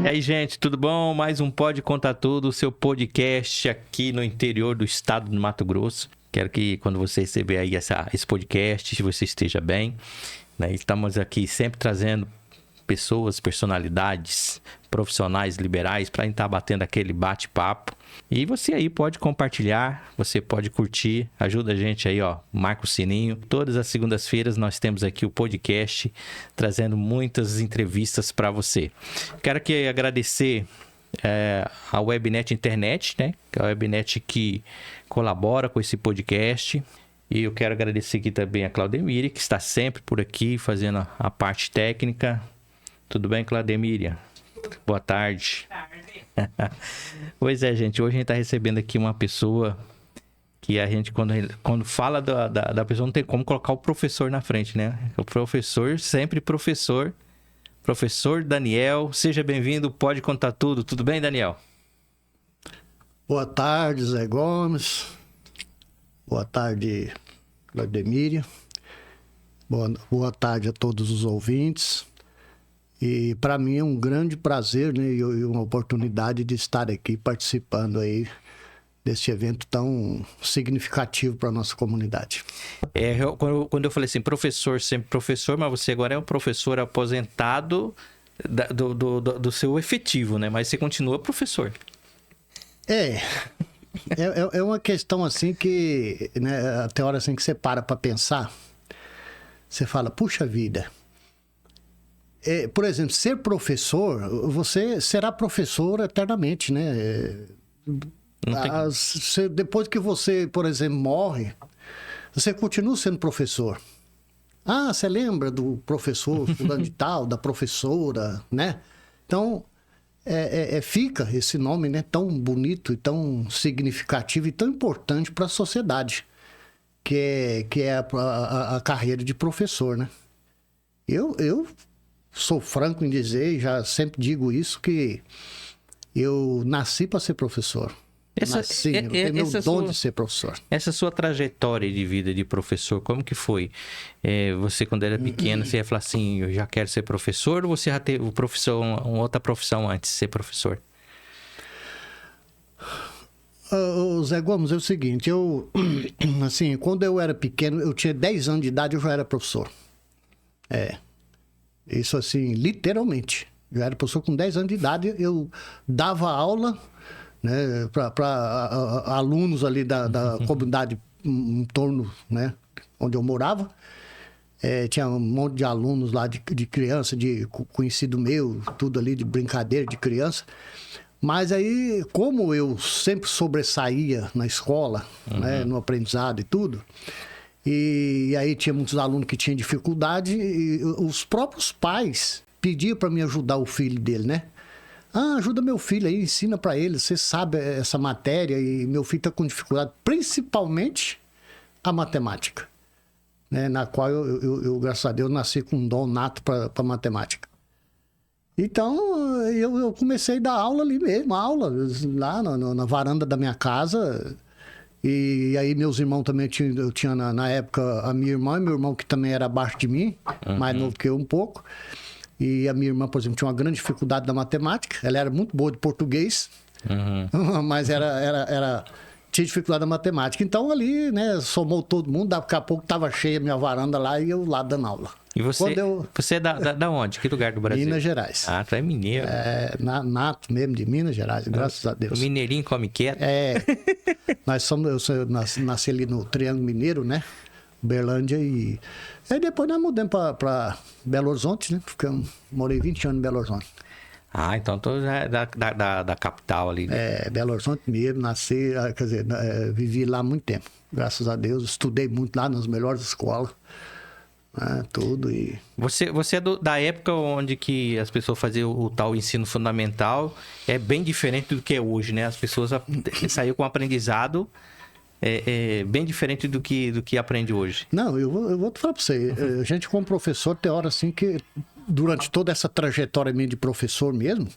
E aí, gente, tudo bom? Mais um Pode Contar Tudo, o seu podcast aqui no interior do estado do Mato Grosso. Quero que quando você receber aí esse podcast, você esteja bem, né? Estamos aqui sempre trazendo pessoas, personalidades, profissionais liberais para estar batendo aquele bate-papo. E você aí pode compartilhar, você pode curtir, ajuda a gente aí, ó, marca o sininho. Todas as segundas-feiras nós temos aqui o podcast trazendo muitas entrevistas para você. Quero aqui agradecer a Webnet Internet, né? Que é a Webnet que colabora com esse podcast. E eu quero agradecer aqui também a Claudemíria, que está sempre por aqui fazendo a parte técnica. Tudo bem, Claudemíria? Boa tarde. Boa tarde. Pois é, gente. Hoje a gente está recebendo aqui uma pessoa que a gente, quando fala da pessoa, não tem como colocar o professor na frente, né? O professor, sempre professor. Professor Daniel, seja bem-vindo. Pode contar tudo. Tudo bem, Daniel? Boa tarde, Zé Gomes. Boa tarde, Claudemíria. Boa tarde a todos os ouvintes. E para mim é um grande prazer, né, e uma oportunidade de estar aqui participando aí desse evento tão significativo para a nossa comunidade. Quando eu falei assim, professor, sempre professor, mas você agora é um professor aposentado do seu efetivo, né? Mas você continua professor. É uma questão assim que, né, até hora assim que você para pensar, você fala, puxa vida... por exemplo, ser professor, você será professor eternamente, né? Depois que você, por exemplo, morre, você continua sendo professor. Ah, você lembra do professor fulano de tal, da professora, né? Então, fica esse nome, né, tão bonito e tão significativo e tão importante para a sociedade, que é a carreira de professor, né? Eu sou franco em dizer, já sempre digo isso, que eu nasci para ser professor. Eu tenho meu dom de ser professor. Essa sua trajetória de vida de professor, como que foi? Você, quando era pequeno, você ia falar assim, eu já quero ser professor, ou você já teve uma outra profissão antes de ser professor? Zé Gomes, é o seguinte, assim, quando eu era pequeno, eu tinha 10 anos de idade, eu já era professor. Isso assim, literalmente. Eu era professor com 10 anos de idade, eu dava aula, né, para alunos ali da comunidade em torno, né, onde eu morava. Tinha um monte de alunos lá de criança, de conhecido meu, tudo ali de brincadeira de criança. Mas aí, como eu sempre sobressaía na escola, né, no aprendizado e tudo... E aí tinha muitos alunos que tinham dificuldade e os próprios pais pediam para me ajudar o filho dele, né? Ah, ajuda meu filho aí, ensina para ele, você sabe essa matéria e meu filho está com dificuldade, principalmente a matemática, né? Na qual eu, graças a Deus, nasci com um dom nato para matemática. Então, eu comecei a dar aula ali mesmo, aula lá na varanda da minha casa. E aí meus irmãos também, eu tinha na época a minha irmã e meu irmão que também era abaixo de mim, mais novo que eu um pouco. E a minha irmã, por exemplo, tinha uma grande dificuldade na matemática, ela era muito boa de português, mas tinha dificuldade na matemática. Então ali, né, somou todo mundo, daqui a pouco estava cheia a minha varanda lá e eu lá dando aula. E você é da onde? Que lugar do Brasil? Minas Gerais. Ah, tu é mineiro. Nato mesmo de Minas Gerais, graças a Deus. O mineirinho come quieto. Eu nasci ali no Triângulo Mineiro, né? Uberlândia e... Aí depois nós mudamos para Belo Horizonte, né? Morei 20 anos em Belo Horizonte. Ah, então tu já é da capital ali, né? Belo Horizonte mesmo, nasci, quer dizer, vivi lá há muito tempo. Graças a Deus, estudei muito lá nas melhores escolas. Tudo e... Você é da época onde que as pessoas faziam o tal ensino fundamental, é bem diferente do que é hoje, né? As pessoas saíram com um aprendizado bem diferente do que aprende hoje. Não, eu vou te falar para você, a gente como professor tem hora assim que durante toda essa trajetória minha de professor mesmo,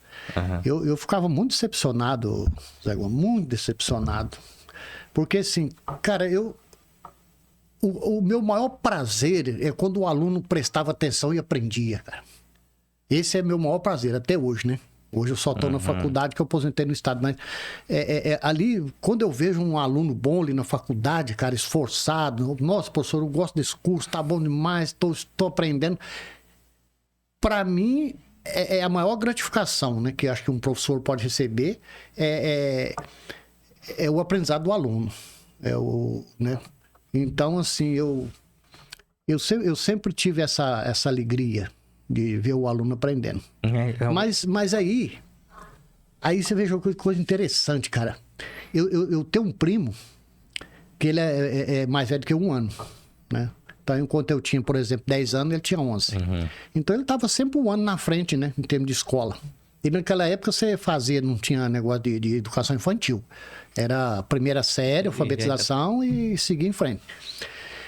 eu ficava muito decepcionado, Zé Gomes, muito decepcionado, porque assim, cara, o meu maior prazer é quando o aluno prestava atenção e aprendia, cara. Esse é meu maior prazer até hoje, né? Hoje eu só estou na faculdade que eu aposentei no estado, mas ali, quando eu vejo um aluno bom ali na faculdade, cara, esforçado, nossa, professor, eu gosto desse curso, tá bom demais, estou aprendendo. Para mim, é a maior gratificação, né, que acho que um professor pode receber, é o aprendizado do aluno. Né? Então, assim, eu sempre tive essa alegria de ver o aluno aprendendo. Mas aí você veja uma coisa interessante, cara. Eu tenho um primo que ele é mais velho que 1 ano, né? Então, enquanto eu tinha, por exemplo, 10 anos, ele tinha 11. Então, ele estava sempre 1 ano na frente, né? Em termos de escola. E naquela época você não tinha negócio de educação infantil. Era a primeira série, alfabetização e seguir em frente.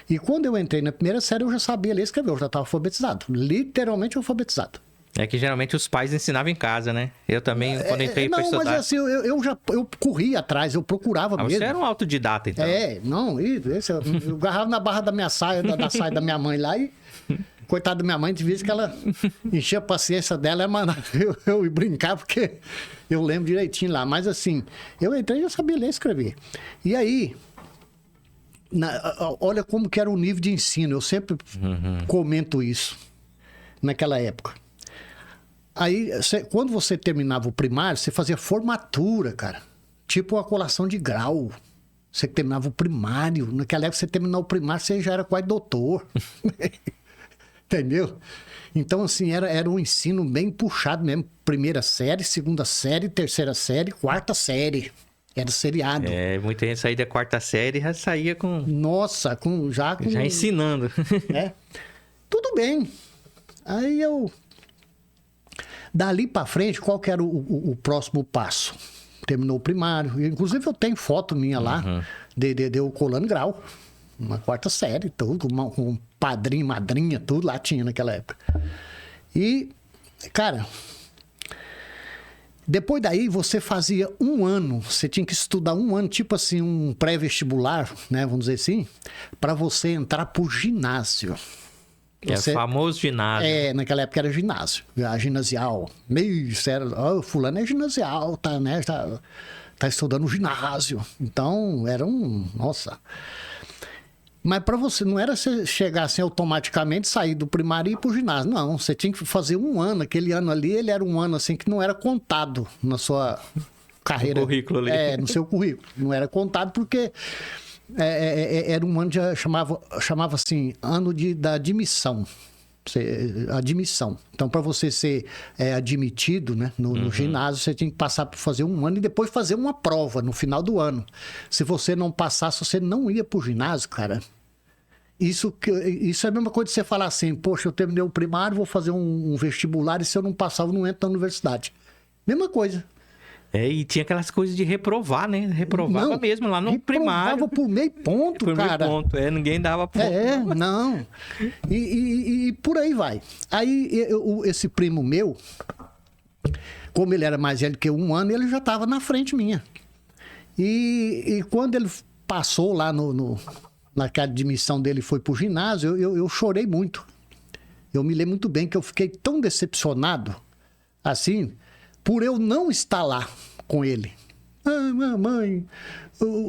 E quando eu entrei na primeira série, eu já sabia ler e escrever, eu já estava alfabetizado. Literalmente alfabetizado. É que geralmente os pais ensinavam em casa, né? Eu também, quando entrei para estudar... Não, mas assim, eu corria atrás, eu procurava mesmo. Você era um autodidata, então. Eu agarrava na barra da minha saia, da saia da minha mãe lá e... Coitada da minha mãe, de vez que ela enchia a paciência dela, eu brincar, porque eu lembro direitinho lá. Mas assim, eu entrei e já sabia ler e escrever. E aí... olha como que era o nível de ensino. Eu sempre comento isso naquela época. Aí, quando você terminava o primário, você fazia formatura, cara. Tipo a colação de grau. Você terminava o primário. Naquela época, você terminou o primário, você já era quase doutor. Entendeu? Então, assim, era um ensino bem puxado mesmo. 1ª série, 2ª série, 3ª série, 4ª série. Era seriado. Muita gente saía da 4ª série e já saía com... Nossa, já ensinando. Tudo bem. Aí dali pra frente, qual que era o próximo passo? Terminou o primário. Inclusive, eu tenho foto minha lá, de eu colando grau. Uma 4ª série, tudo, com padrinho, madrinha, tudo lá tinha naquela época. E, cara... Depois daí, você fazia 1 ano, você tinha que estudar 1 ano, tipo assim, um pré-vestibular, né, vamos dizer assim, para você entrar pro ginásio. É o famoso ginásio. Naquela época era ginásio, ginasial. Meio sério, fulano é ginasial, tá, né, tá estudando ginásio. Então, nossa... Mas para você, não era você chegar assim automaticamente, sair do primário e ir pro ginásio. Não, você tinha que fazer 1 ano. Aquele ano ali, ele era um ano assim que não era contado na sua carreira. No currículo ali. No seu currículo. Não era contado porque era um ano que chamava assim, ano da admissão. Admissão. Então, para você ser admitido, né, no ginásio, você tinha que passar por fazer 1 ano e depois fazer uma prova no final do ano. Se você não passasse, você não ia pro ginásio, cara. Isso é a mesma coisa de você falar assim, poxa, eu terminei o primário, vou fazer um vestibular e se eu não passar, eu não entro na universidade. Mesma coisa. E tinha aquelas coisas de reprovar, né? Reprovava mesmo lá no primário. Reprovava por meio ponto, cara. Por meio ponto, ninguém dava ponto. Não. E por aí vai. Aí esse primo meu, como ele era mais velho que 1 ano, ele já estava na frente minha. E quando ele passou lá naquela admissão dele e foi pro ginásio, eu chorei muito. Eu me lembro muito bem que eu fiquei tão decepcionado, assim, por eu não estar lá com ele. Mãe,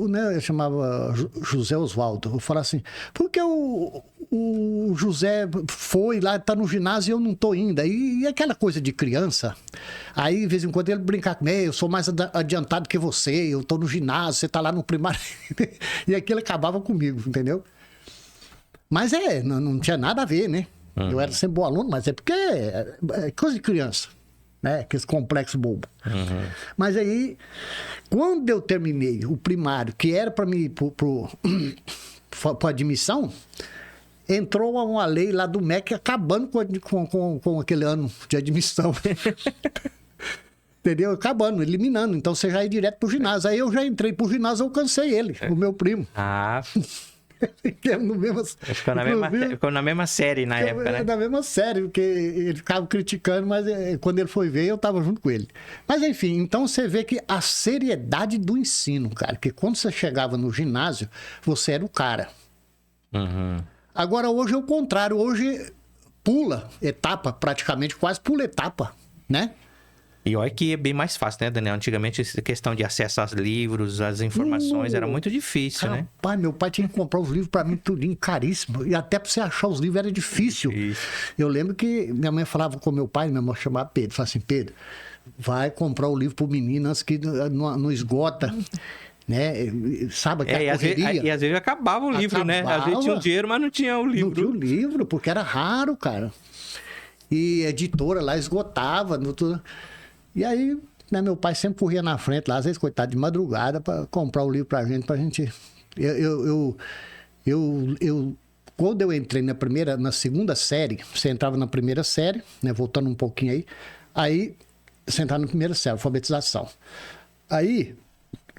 né, eu chamava José Oswaldo. Eu falava assim, porque o José foi lá, tá no ginásio e eu não tô indo. E aquela coisa de criança, aí de vez em quando ele brincar comigo, eu sou mais adiantado que você, eu tô no ginásio, você tá lá no primário. E aquilo acabava comigo, entendeu? Mas não tinha nada a ver, né? Eu era sempre bom aluno, mas é porque é coisa de criança. Né? Aquele complexo bobo. Mas aí, quando eu terminei o primário, que era para mim ir para admissão, entrou uma lei lá do MEC acabando com aquele ano de admissão. Entendeu? Acabando, eliminando. Então você já ia direto pro ginásio. Aí eu já entrei pro ginásio, eu alcancei ele, o meu primo. Ficou na mesma série na época, né? Na mesma série, porque ele ficava criticando, mas quando ele foi ver, eu tava junto com ele. Mas enfim, então você vê que a seriedade do ensino, cara, que quando você chegava no ginásio, você era o cara. Agora hoje é o contrário, hoje pula etapa, praticamente quase pula etapa, né? E olha que é bem mais fácil, né, Daniel? Antigamente, essa questão de acesso aos livros, às informações, era muito difícil, né? Rapaz, meu pai tinha que comprar os livros pra mim, tudinho, caríssimo. E até pra você achar os livros era difícil. Isso. Eu lembro que minha mãe falava com meu pai, minha mãe chamava Pedro, falava assim, Pedro, vai comprar o livro pro menino antes que não esgota, né? Sabe aquela correria? E às vezes acabava o livro, né? Às vezes tinha o dinheiro, mas não tinha o livro. Não tinha o livro, porque era raro, cara. E a editora lá esgotava, tudo. E aí, né, meu pai sempre corria na frente lá, às vezes, coitado, de madrugada, para comprar o livro pra gente. Quando eu entrei na segunda série, você entrava na primeira série, né, voltando um pouquinho aí você entrava na primeira série, alfabetização. Aí,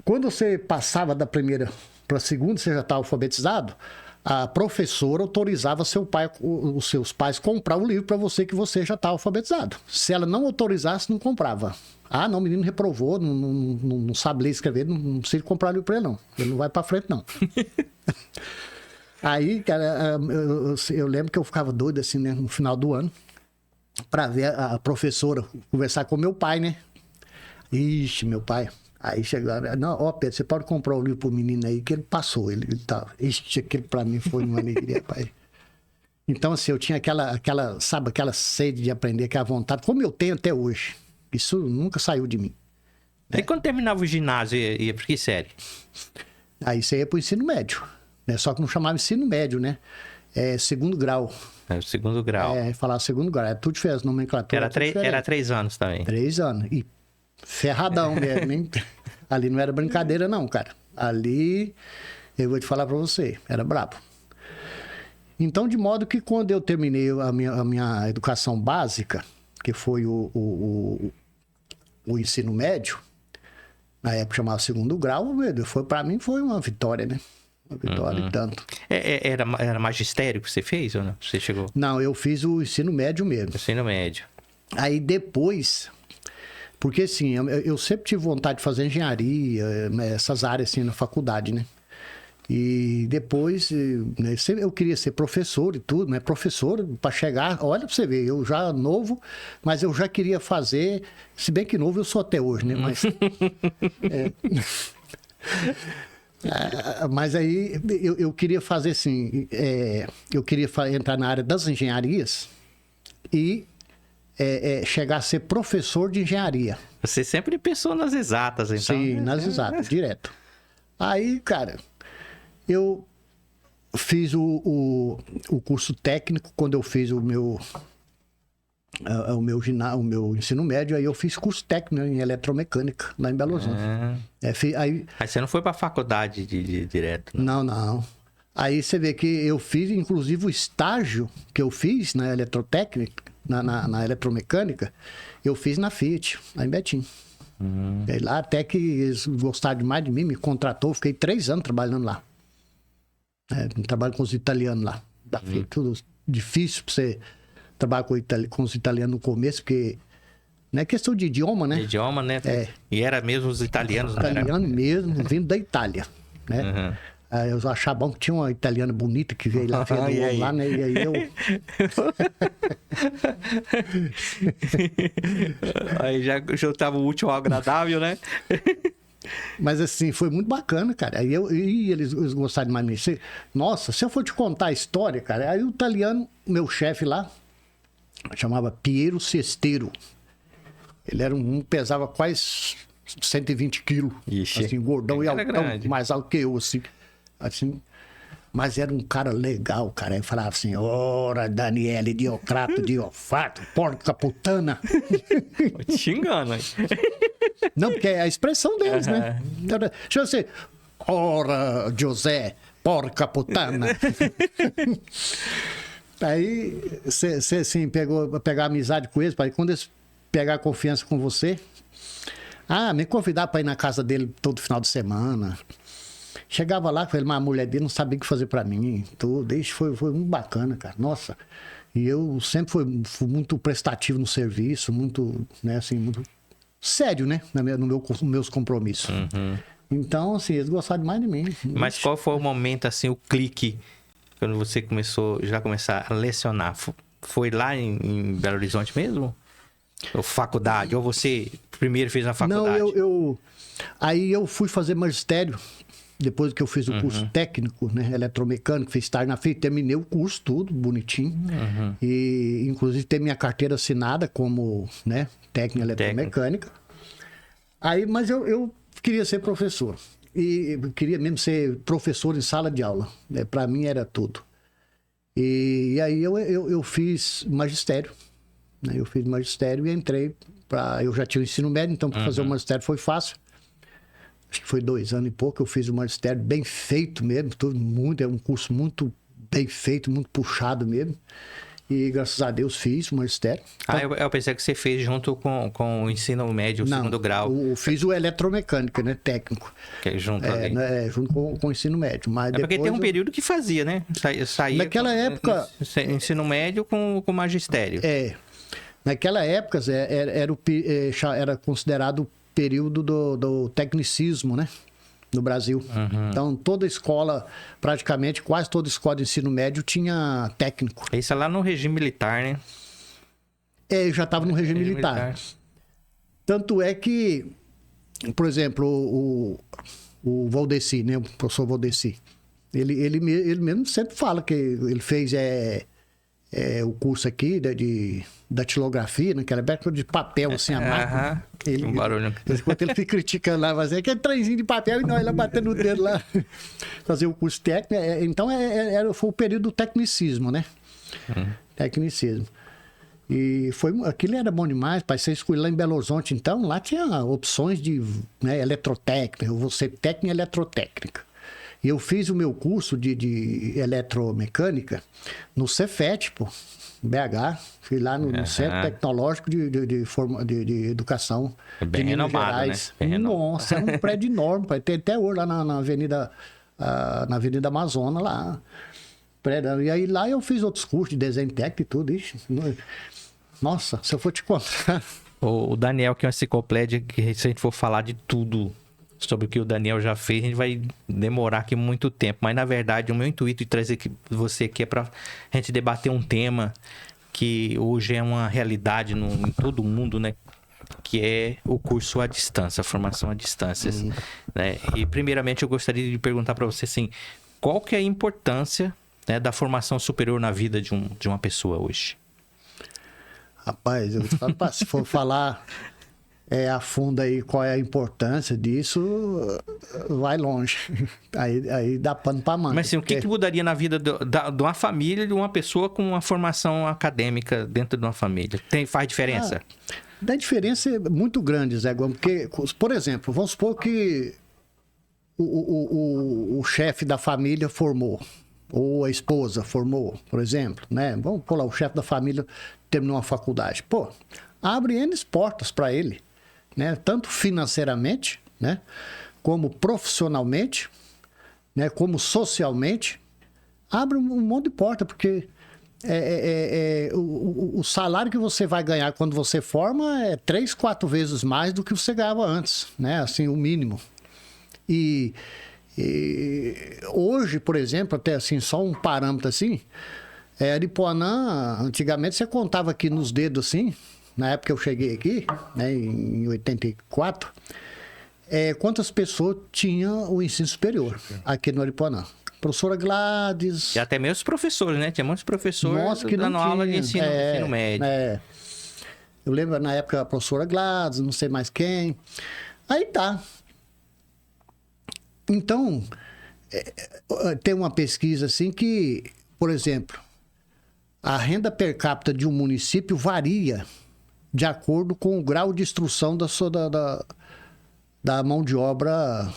quando você passava da primeira para a segunda, você já estava alfabetizado, a professora autorizava os seus pais comprar o livro para você que você já está alfabetizado. Se ela não autorizasse, não comprava. Ah, não, o menino reprovou, não sabe ler e escrever, não precisa comprar livro para ele, não. Ele não vai para frente, não. Aí, cara, eu lembro que eu ficava doido, assim, né, no final do ano, para ver a professora conversar com meu pai, né? Ixi, meu pai... Aí chegaram, não, ó, Pedro, você pode comprar o livro pro menino aí, que ele passou, ele tá, aquilo pra mim foi uma alegria, pai. Então, assim, eu tinha aquela sede de aprender, aquela vontade, como eu tenho até hoje. Isso nunca saiu de mim. E quando terminava o ginásio, ia pra que série? Aí você ia pro ensino médio, né? Só que não chamava ensino médio, né? É segundo grau. É o segundo grau. Falava segundo grau, é tudo diferente, nomenclatura. Era 3 anos também. 3 anos, e ferradão mesmo, ali não era brincadeira não, cara. Ali, eu vou te falar pra você, era brabo. Então, de modo que quando eu terminei a minha educação básica, que foi o ensino médio, na época chamava segundo grau, pra mim foi uma vitória, né? Uma vitória e tanto. Era magistério que você fez ou não? Você chegou? Não, eu fiz o ensino médio mesmo. Ensino médio. Aí depois... Porque, assim, eu sempre tive vontade de fazer engenharia, essas áreas, assim, na faculdade, né? E depois, né, eu queria ser professor e tudo, né? Professor, para chegar... Olha pra você ver, eu já novo, mas eu já queria fazer... Se bem que novo eu sou até hoje, né? Mas... mas aí, eu queria fazer, assim... eu queria entrar na área das engenharias e... chegar a ser professor de engenharia. Você sempre pensou nas exatas, então? Sim, nas exatas, direto. Aí, cara, eu fiz o curso técnico, quando eu fiz o meu ensino médio, aí eu fiz curso técnico em eletromecânica, lá em Belo Horizonte. Aí você não foi para a faculdade direto? Não. Aí você vê que eu fiz, inclusive, o estágio que eu fiz na eletrotécnica, na eletromecânica, eu fiz na Fiat, lá em Betim. E aí lá até que eles gostaram demais de mim, me contratou, fiquei 3 anos trabalhando lá. Trabalho com os italianos lá, da Fiat. Tudo difícil pra você trabalhar com os italianos no começo, porque não é questão de idioma, né? Idioma, né? E era mesmo os italianos, né? Italiano mesmo, vindo da Itália, né? Aí eu achava bom que tinha uma italiana bonita que veio lá, fez lá, né? E aí eu... Aí já juntava o útil ao agradável, né? Mas assim, foi muito bacana, cara. Aí eles gostaram demais de mim. Nossa, se eu for te contar a história, cara, aí o italiano, meu chefe lá, chamava Piero Sesteiro. Ele era pesava quase 120 quilos. Ixi, assim, gordão e altão, grande. mais alto que eu, assim. Mas era um cara legal, cara. Aí falava assim, ora, Daniele, Diocrato, Diofato, porca putana. Te xingando, hein? Não, porque é a expressão deles, né? Deixa eu ser, ora, José, porca putana. Aí, você assim, pegar amizade com eles, para quando eles pegar confiança com você, me convidar para ir na casa dele todo final de semana. Chegava lá com ele, mas a mulher dele não sabia o que fazer pra mim. Tudo. Isso foi muito bacana, cara. Nossa. E eu sempre fui muito prestativo no serviço, muito, né, assim, muito sério, né? Nos meus compromissos. Então, assim, eles gostaram demais de mim. Mas qual foi o momento, assim, o clique, quando você começou a lecionar? Foi lá em Belo Horizonte mesmo? Ou faculdade? Ou você primeiro fez a faculdade? Não, aí eu fui fazer magistério, depois que eu fiz o curso técnico, né, eletromecânico, fiz estágio na FEI, terminei o curso tudo, bonitinho. E, inclusive, ter minha carteira assinada como, né, técnico em eletromecânica. Aí, mas eu queria ser professor. E eu queria mesmo ser professor em sala de aula. Né? Para mim era tudo. E aí eu fiz magistério. Né? Eu fiz magistério e entrei para... Eu já tinha o ensino médio, então para fazer o magistério foi fácil. Acho que foi 2 anos e pouco. Eu fiz o magistério bem feito mesmo. É um curso muito bem feito, muito puxado mesmo. E graças a Deus fiz o magistério. Eu pensei que você fez junto com o ensino médio, o segundo grau. Eu fiz o eletromecânica, né? Técnico. Que é junto ali. Né, junto com o ensino médio. Mas porque tem um período que fazia, né? Saía naquela época... Ensino médio com magistério. Naquela época era considerado o período do tecnicismo, né? No Brasil. Então, toda escola, praticamente, quase toda escola de ensino médio tinha técnico. Isso é lá no regime militar, né? Eu já estava no regime militar. Tanto é que, por exemplo, o Valdeci, né? O professor Valdeci, ele mesmo sempre fala que ele fez o curso aqui de datilografia, naquela época de papel, assim, a máquina. Um barulho. Enquanto ele fica criticando lá, mas aquele trenzinho de papel e nós lá batendo o dedo lá, fazer o curso técnico. Então, foi o período do tecnicismo, né? Tecnicismo. E aquilo era bom demais, para você escolher lá em Belo Horizonte, então, lá tinha opções de eletrotécnica, eu vou ser técnico em eletrotécnica. E eu fiz o meu curso de eletromecânica no Cefet, pô, BH. Fui lá no Centro Tecnológico de Educação bem de Minas renomado, Gerais. Né? Nossa, é um prédio enorme, pai. Tem até hoje lá na Avenida Amazonas, lá. E aí lá eu fiz outros cursos de desenho técnico e tudo. Ixi, nossa, se eu for te contar... O Daniel, que é uma enciclopédia, que se a gente for falar de tudo sobre o que o Daniel já fez, a gente vai demorar aqui muito tempo. Mas, na verdade, o meu intuito de trazer você aqui é para a gente debater um tema que hoje é uma realidade em todo mundo, né? Que é o curso à distância, a formação à distância. Né? E, primeiramente, eu gostaria de perguntar para você, assim, qual que é a importância, né, da formação superior na vida de uma pessoa hoje? Rapaz, se for falar... a fundo aí qual é a importância disso, vai longe. Aí dá pano pra manga. Mas assim, o que mudaria na vida de uma família, de uma pessoa com uma formação acadêmica dentro de uma família? Faz diferença? Dá diferença muito grande, Zé Gomes, porque, por exemplo, vamos supor que o chefe da família formou, ou a esposa formou, por exemplo, né? Vamos pôr lá, o chefe da família terminou uma faculdade. Pô, abre N portas para ele. Né? Tanto financeiramente, né? Como profissionalmente, né? Como socialmente, abre um monte de porta, porque o salário que você vai ganhar quando você forma é 3, 4 vezes mais do que você ganhava antes, né? Assim, o mínimo. E hoje, por exemplo, até assim, só um parâmetro assim, Aripuanã, antigamente você contava aqui nos dedos assim, na época que eu cheguei aqui, né, em 84, quantas pessoas tinham o ensino superior aqui no Aripuanã? Professora Gladys... E até mesmo os professores, né? Tinha muitos professores dando aula de ensino médio. Eu lembro, na época, a professora Gladys, não sei mais quem. Aí tá. Então, tem uma pesquisa assim que, por exemplo, a renda per capita de um município varia de acordo com o grau de instrução da mão de obra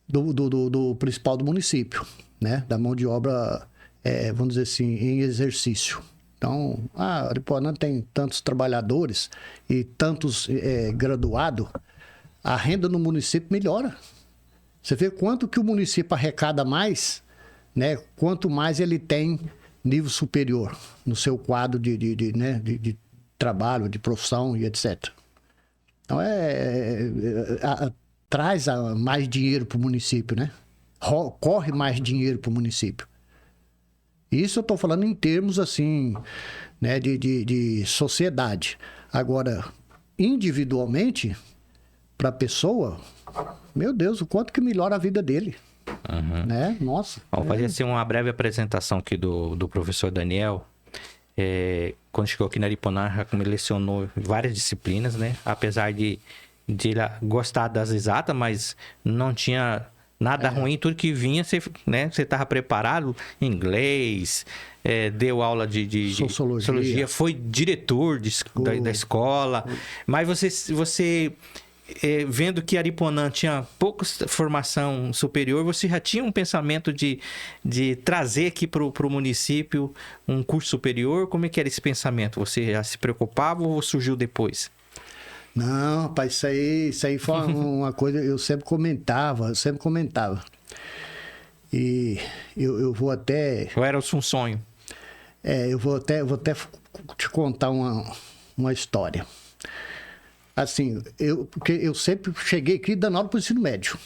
do principal do município, né? Da mão de obra, vamos dizer assim, em exercício. Então, Aripuanã tem tantos trabalhadores e tantos graduados, a renda no município melhora. Você vê quanto que o município arrecada mais, né? Quanto mais ele tem nível superior no seu quadro de trabalho, de profissão e etc. Então, traz mais dinheiro para o município, né? Corre mais dinheiro para o município. Isso eu estou falando em termos, assim, né, de sociedade. Agora, individualmente, para a pessoa, meu Deus, o quanto que melhora a vida dele. Né? Nossa. Vamos fazer assim uma breve apresentação aqui do professor Daniel. Quando chegou aqui na Aripuanã, como ele lecionou várias disciplinas, né? Apesar de ele gostar das exatas, mas não tinha nada ruim, tudo que vinha, você estava preparado, inglês, deu aula de sociologia, foi diretor da escola, mas você vendo que Aripuanã tinha pouca formação superior, você já tinha um pensamento de trazer aqui para o município um curso superior? Como é que era esse pensamento? Você já se preocupava ou surgiu depois? Não, rapaz, isso aí foi uma coisa, eu sempre comentava. E eu vou até... Ou era um sonho? Eu vou até te contar uma história. Assim, porque eu sempre cheguei aqui dando aula para o ensino médio.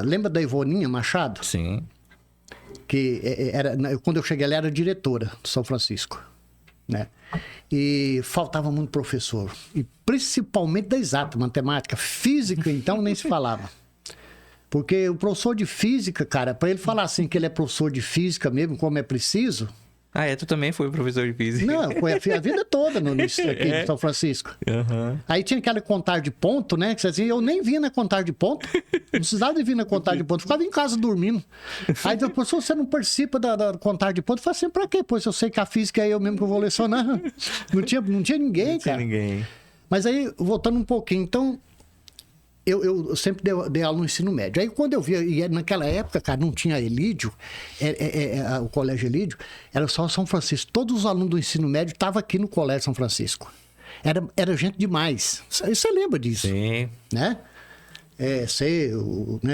Lembra da Ivoninha Machado? Sim. Que quando eu cheguei, ela era diretora de São Francisco, né? E faltava muito professor. E principalmente da exata, matemática. Física, então, nem se falava. Porque o professor de física, cara, para ele falar assim que ele é professor de física mesmo, como é preciso... Tu também foi professor de física? Não, foi a vida toda aqui de São Francisco. Aí tinha aquela contagem de ponto, né? Que você dizia, eu nem vinha na contagem de ponto. Não precisava de vir na contagem de ponto. Ficava em casa dormindo. Aí depois, se você não participa da contagem de ponto, eu falei assim, pra quê? Pois eu sei que a física é eu mesmo que eu vou lecionar. Não tinha ninguém, cara. Não tinha ninguém. Mas aí, voltando um pouquinho, então... Eu sempre dei aula no ensino médio. Aí quando eu via, e naquela época, cara, não tinha Elídio, o Colégio Elídio, era só São Francisco. Todos os alunos do ensino médio estavam aqui no Colégio São Francisco. Era gente demais. Você lembra disso? Sim. Né?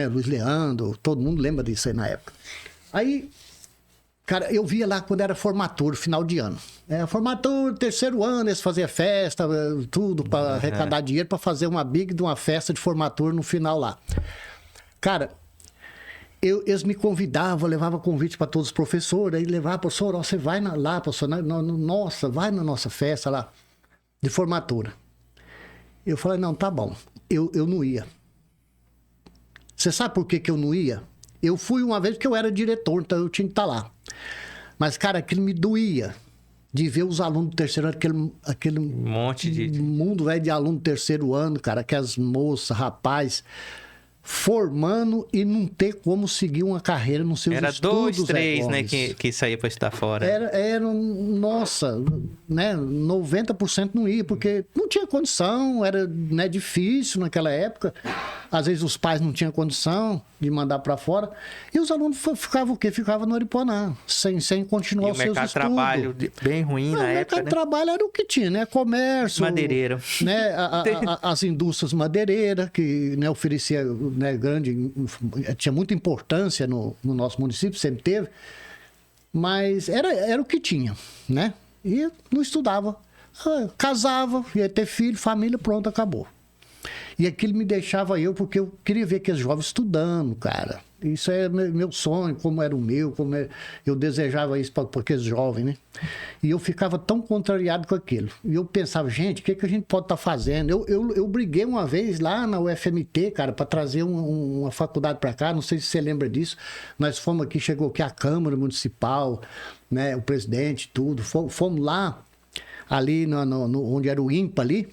Luiz Leandro, todo mundo lembra disso aí na época. Aí, cara, eu via lá quando era formatura, final de ano. Formatura, terceiro ano, eles faziam festa, tudo, para arrecadar dinheiro, para fazer uma big de uma festa de formatura no final lá. Cara, eles me convidavam, levava convite para todos os professores, aí levava, professor, você vai lá, professor, nossa, vai na nossa festa lá, de formatura. Eu falei, não, tá bom, eu não ia. Você sabe por que eu não ia? Eu fui uma vez porque eu era diretor, então eu tinha que estar lá. Mas, cara, aquilo me doía de ver os alunos do terceiro ano, aquele monte de mundo velho de aluno do terceiro ano, cara, aquelas moças, rapaz, formando e não ter como seguir uma carreira nos seus estudos. Era 2, 3, né, que saía para estar fora. Nossa, né, 90% não ia, porque não tinha condição, era, né, difícil naquela época. Às vezes os pais não tinham condição de mandar para fora. E os alunos ficavam o quê? Ficavam no Aripuanã, sem continuar os seus estudos. E o mercado de trabalho bem ruim na época, né? O mercado de trabalho era o que tinha, né? Comércio... Madeireiro. Né? As indústrias madeireiras, que, né, oferecia, né, tinha muita importância no nosso município, sempre teve. Mas era o que tinha, né? E não estudava. Casava, ia ter filho, família, pronto, acabou. E aquilo me deixava porque eu queria ver aqueles jovens estudando, cara. Isso é meu sonho, como era o meu, eu desejava isso para aqueles jovens, né? E eu ficava tão contrariado com aquilo. E eu pensava, gente, o que a gente pode estar fazendo? Eu briguei uma vez lá na UFMT, cara, para trazer uma faculdade para cá, não sei se você lembra disso. Nós fomos aqui, chegou aqui a Câmara Municipal, né, o presidente, tudo. Fomos lá, ali onde era o INPA ali,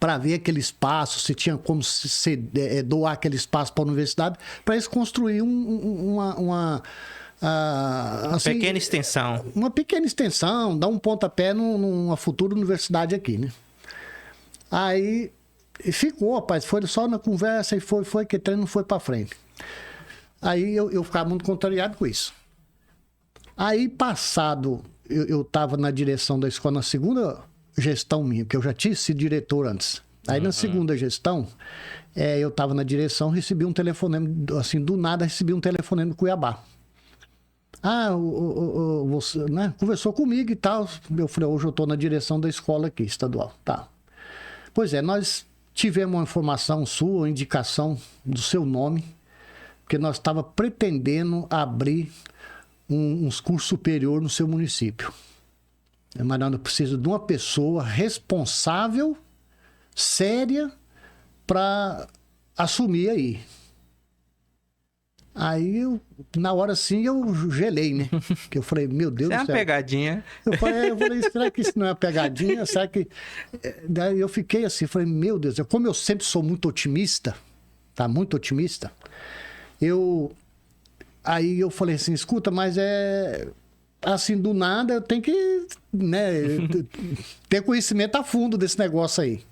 para ver aquele espaço, se tinha como doar aquele espaço para a universidade, para eles construir uma pequena extensão. Uma pequena extensão, dar um pontapé numa futura universidade aqui, né? Aí ficou, rapaz, foi só na conversa e foi que o treino não foi para frente. Aí eu ficava muito contrariado com isso. Aí, passado, eu estava na direção da escola na segunda gestão minha, porque eu já tinha sido diretor antes. Aí na segunda gestão, eu estava na direção, recebi um telefonema, assim, do nada recebi um telefonema do Cuiabá. Você, né, conversou comigo e tal. Eu falei, hoje eu estou na direção da escola aqui, estadual. Tá. Pois é, nós tivemos uma informação sua, uma indicação do seu nome, porque nós estávamos pretendendo abrir uns cursos superiores no seu município. Mas não, eu preciso de uma pessoa responsável, séria, para assumir aí. Aí, na hora assim, eu gelei, né? Porque eu falei, meu Deus do céu. É uma pegadinha. Eu falei, será que isso não é uma pegadinha? Será que... Daí eu fiquei assim, falei, meu Deus, como eu sempre sou muito otimista, tá? Muito otimista. Aí eu falei assim, escuta, mas assim, do nada, eu tenho que, né, ter conhecimento a fundo desse negócio aí.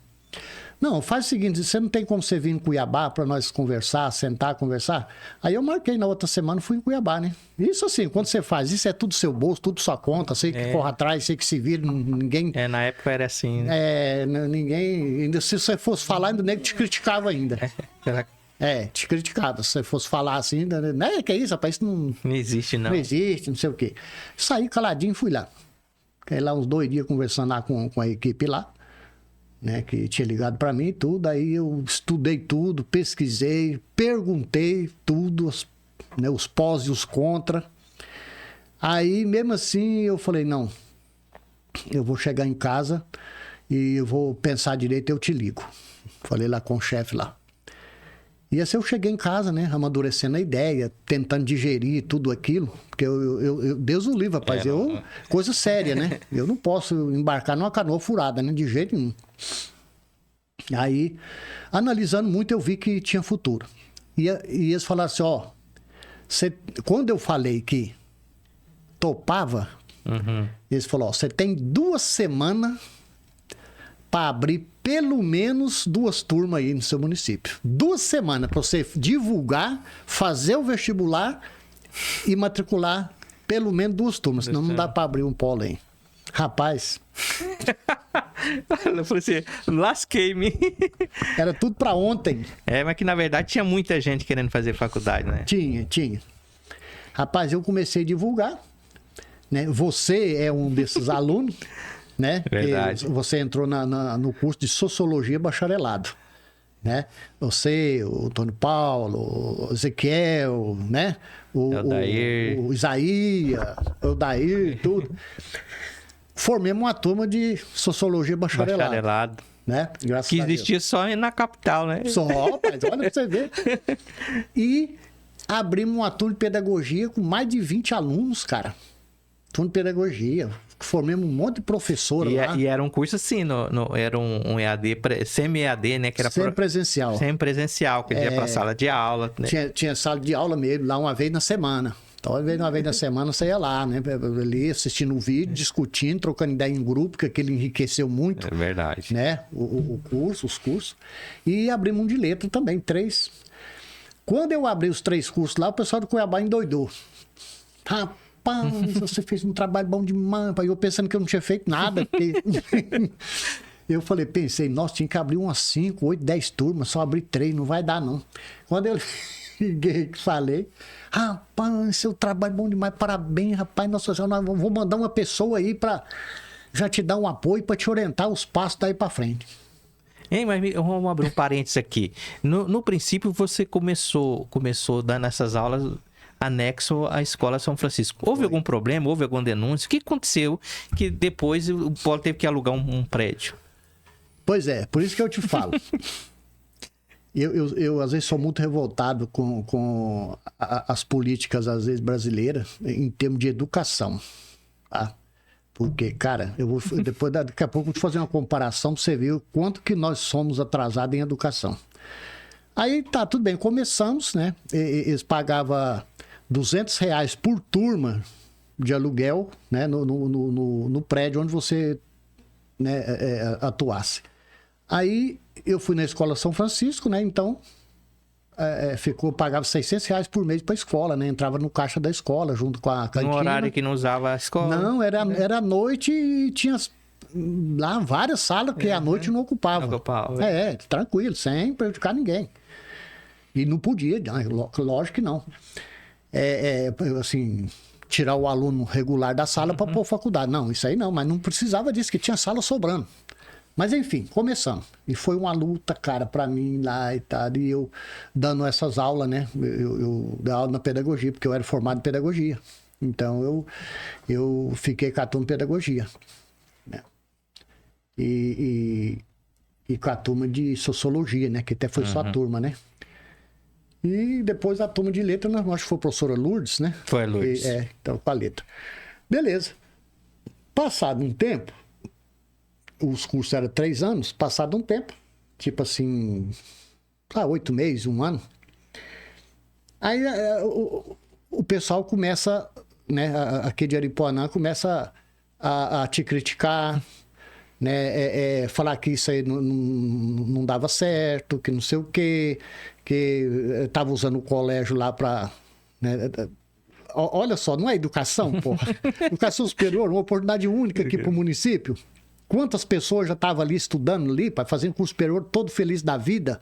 Não, faz o seguinte, você não tem como você vir em Cuiabá para nós conversar, sentar, conversar? Aí eu marquei na outra semana, fui em Cuiabá, né? Isso assim, quando você faz isso, é tudo seu bolso, tudo sua conta, você que corre atrás, você que se vira, ninguém... Na época era assim, né? Ninguém... Ainda se você fosse falar, ainda nem te criticava ainda. Te criticava. Se você fosse falar assim, né? Que é isso, rapaz, isso não existe, não. Não existe, não sei o quê. Saí caladinho e fui lá. Fiquei lá uns 2 dias conversando lá com a equipe lá, né, que tinha ligado para mim e tudo. Aí eu estudei tudo, pesquisei, perguntei tudo, né, os pós e os contra. Aí, mesmo assim, eu falei, não, eu vou chegar em casa e eu vou pensar direito e eu te ligo. Falei lá com o chefe lá. E assim eu cheguei em casa, né, amadurecendo a ideia, tentando digerir tudo aquilo, porque Deus o livre, rapaz, coisa séria, né? Eu não posso embarcar numa canoa furada, né, de jeito nenhum. Aí, analisando muito, eu vi que tinha futuro. E eles falaram assim, quando eu falei que topava, eles falaram, você tem 2 semanas para abrir pelo menos 2 turmas aí no seu município. 2 semanas para você divulgar, fazer o vestibular e matricular pelo menos 2 turmas. Senão não dá para abrir um polo aí. Rapaz. Eu falei assim, lasquei-me. Era tudo para ontem. Mas que na verdade tinha muita gente querendo fazer faculdade, né? Tinha. Rapaz, eu comecei a divulgar, né? Você é um desses alunos, né? Verdade. Você entrou no curso de Sociologia Bacharelado, né? Você, o Antônio Paulo, o Ezequiel, né? O Isaías, o Dair, tudo. Formemos uma turma de Sociologia Bacharelado. Né? Graças que existia só na capital, né? Só, rapaz, olha pra você ver. E abrimos uma turma de pedagogia com mais de 20 alunos, cara. Turma de pedagogia. Formemos um monte de professor lá. E era um curso assim, era um EAD, semi-EAD, né? Que era Semi-presencial. Semi-presencial, que ia pra sala de aula. Né? Tinha sala de aula mesmo, lá uma vez na semana. Então, uma vez na semana você ia lá, né? Ali assistindo o vídeo, discutindo, trocando ideia em grupo, que aquele enriqueceu muito. É verdade. Né? Os cursos. E abrimos um de letra também, 3. Quando eu abri os 3 cursos lá, o pessoal do Cuiabá endoidou. Rapaz, você fez um trabalho bom demais. Eu pensando que eu não tinha feito nada. Porque... eu pensei, nossa, tinha que abrir umas 5, 8, 10 turmas, só abrir 3, não vai dar não. Quando eu falei, rapaz, seu trabalho é bom demais, parabéns, rapaz, nossa senhora, vou mandar uma pessoa aí para já te dar um apoio, para te orientar os passos daí para frente. Mas vamos abrir um parênteses aqui. No princípio, você começou dando essas aulas anexo à Escola São Francisco. Houve algum problema? Houve alguma denúncia? O que aconteceu que depois o polo teve que alugar um prédio? Pois é, por isso que eu te falo. Eu às vezes, sou muito revoltado com as políticas, às vezes, brasileiras, em termos de educação. Tá? Porque, cara, daqui a pouco eu vou te fazer uma comparação para você ver o quanto que nós somos atrasados em educação. Aí, tá, tudo bem, começamos, né? Eles pagavam R$200 por turma de aluguel, né? No prédio onde você, né, atuasse. Aí eu fui na Escola São Francisco, né? Então, pagava R$600 por mês para a escola, né? Entrava no caixa da escola, junto com a cantina. No horário que não usava a escola? Não, era à noite e tinha lá várias salas que à noite não ocupavam. Não ocupava. Tranquilo, sem prejudicar ninguém. E não podia, lógico que não. Assim, tirar o aluno regular da sala para pôr faculdade. Não, isso aí não, mas não precisava disso, que tinha sala sobrando. Mas enfim, começamos. E foi uma luta, cara, para mim lá e tal. E eu dando essas aulas, né? Eu dei aula na pedagogia, porque eu era formado em pedagogia. Então eu fiquei com a turma de pedagogia. né? E com a turma de sociologia, né? Que até foi só a turma, né? E depois a turma de letra, acho que foi a professora Lourdes, né? Foi a Lourdes. Então, com a letra. Beleza. Passado um tempo, os cursos eram 3 anos, passado um tempo, tipo assim, 8 meses, 1 ano. Aí o pessoal começa, né? Aqui de Aripuanã começa a te criticar, né? Falar que isso aí não dava certo, que não sei o quê, que estava usando o colégio lá para... Né? Olha só, não é educação, porra. Educação superior, uma oportunidade única aqui para o município. Quantas pessoas já estavam ali estudando ali, fazendo curso superior, todo feliz da vida,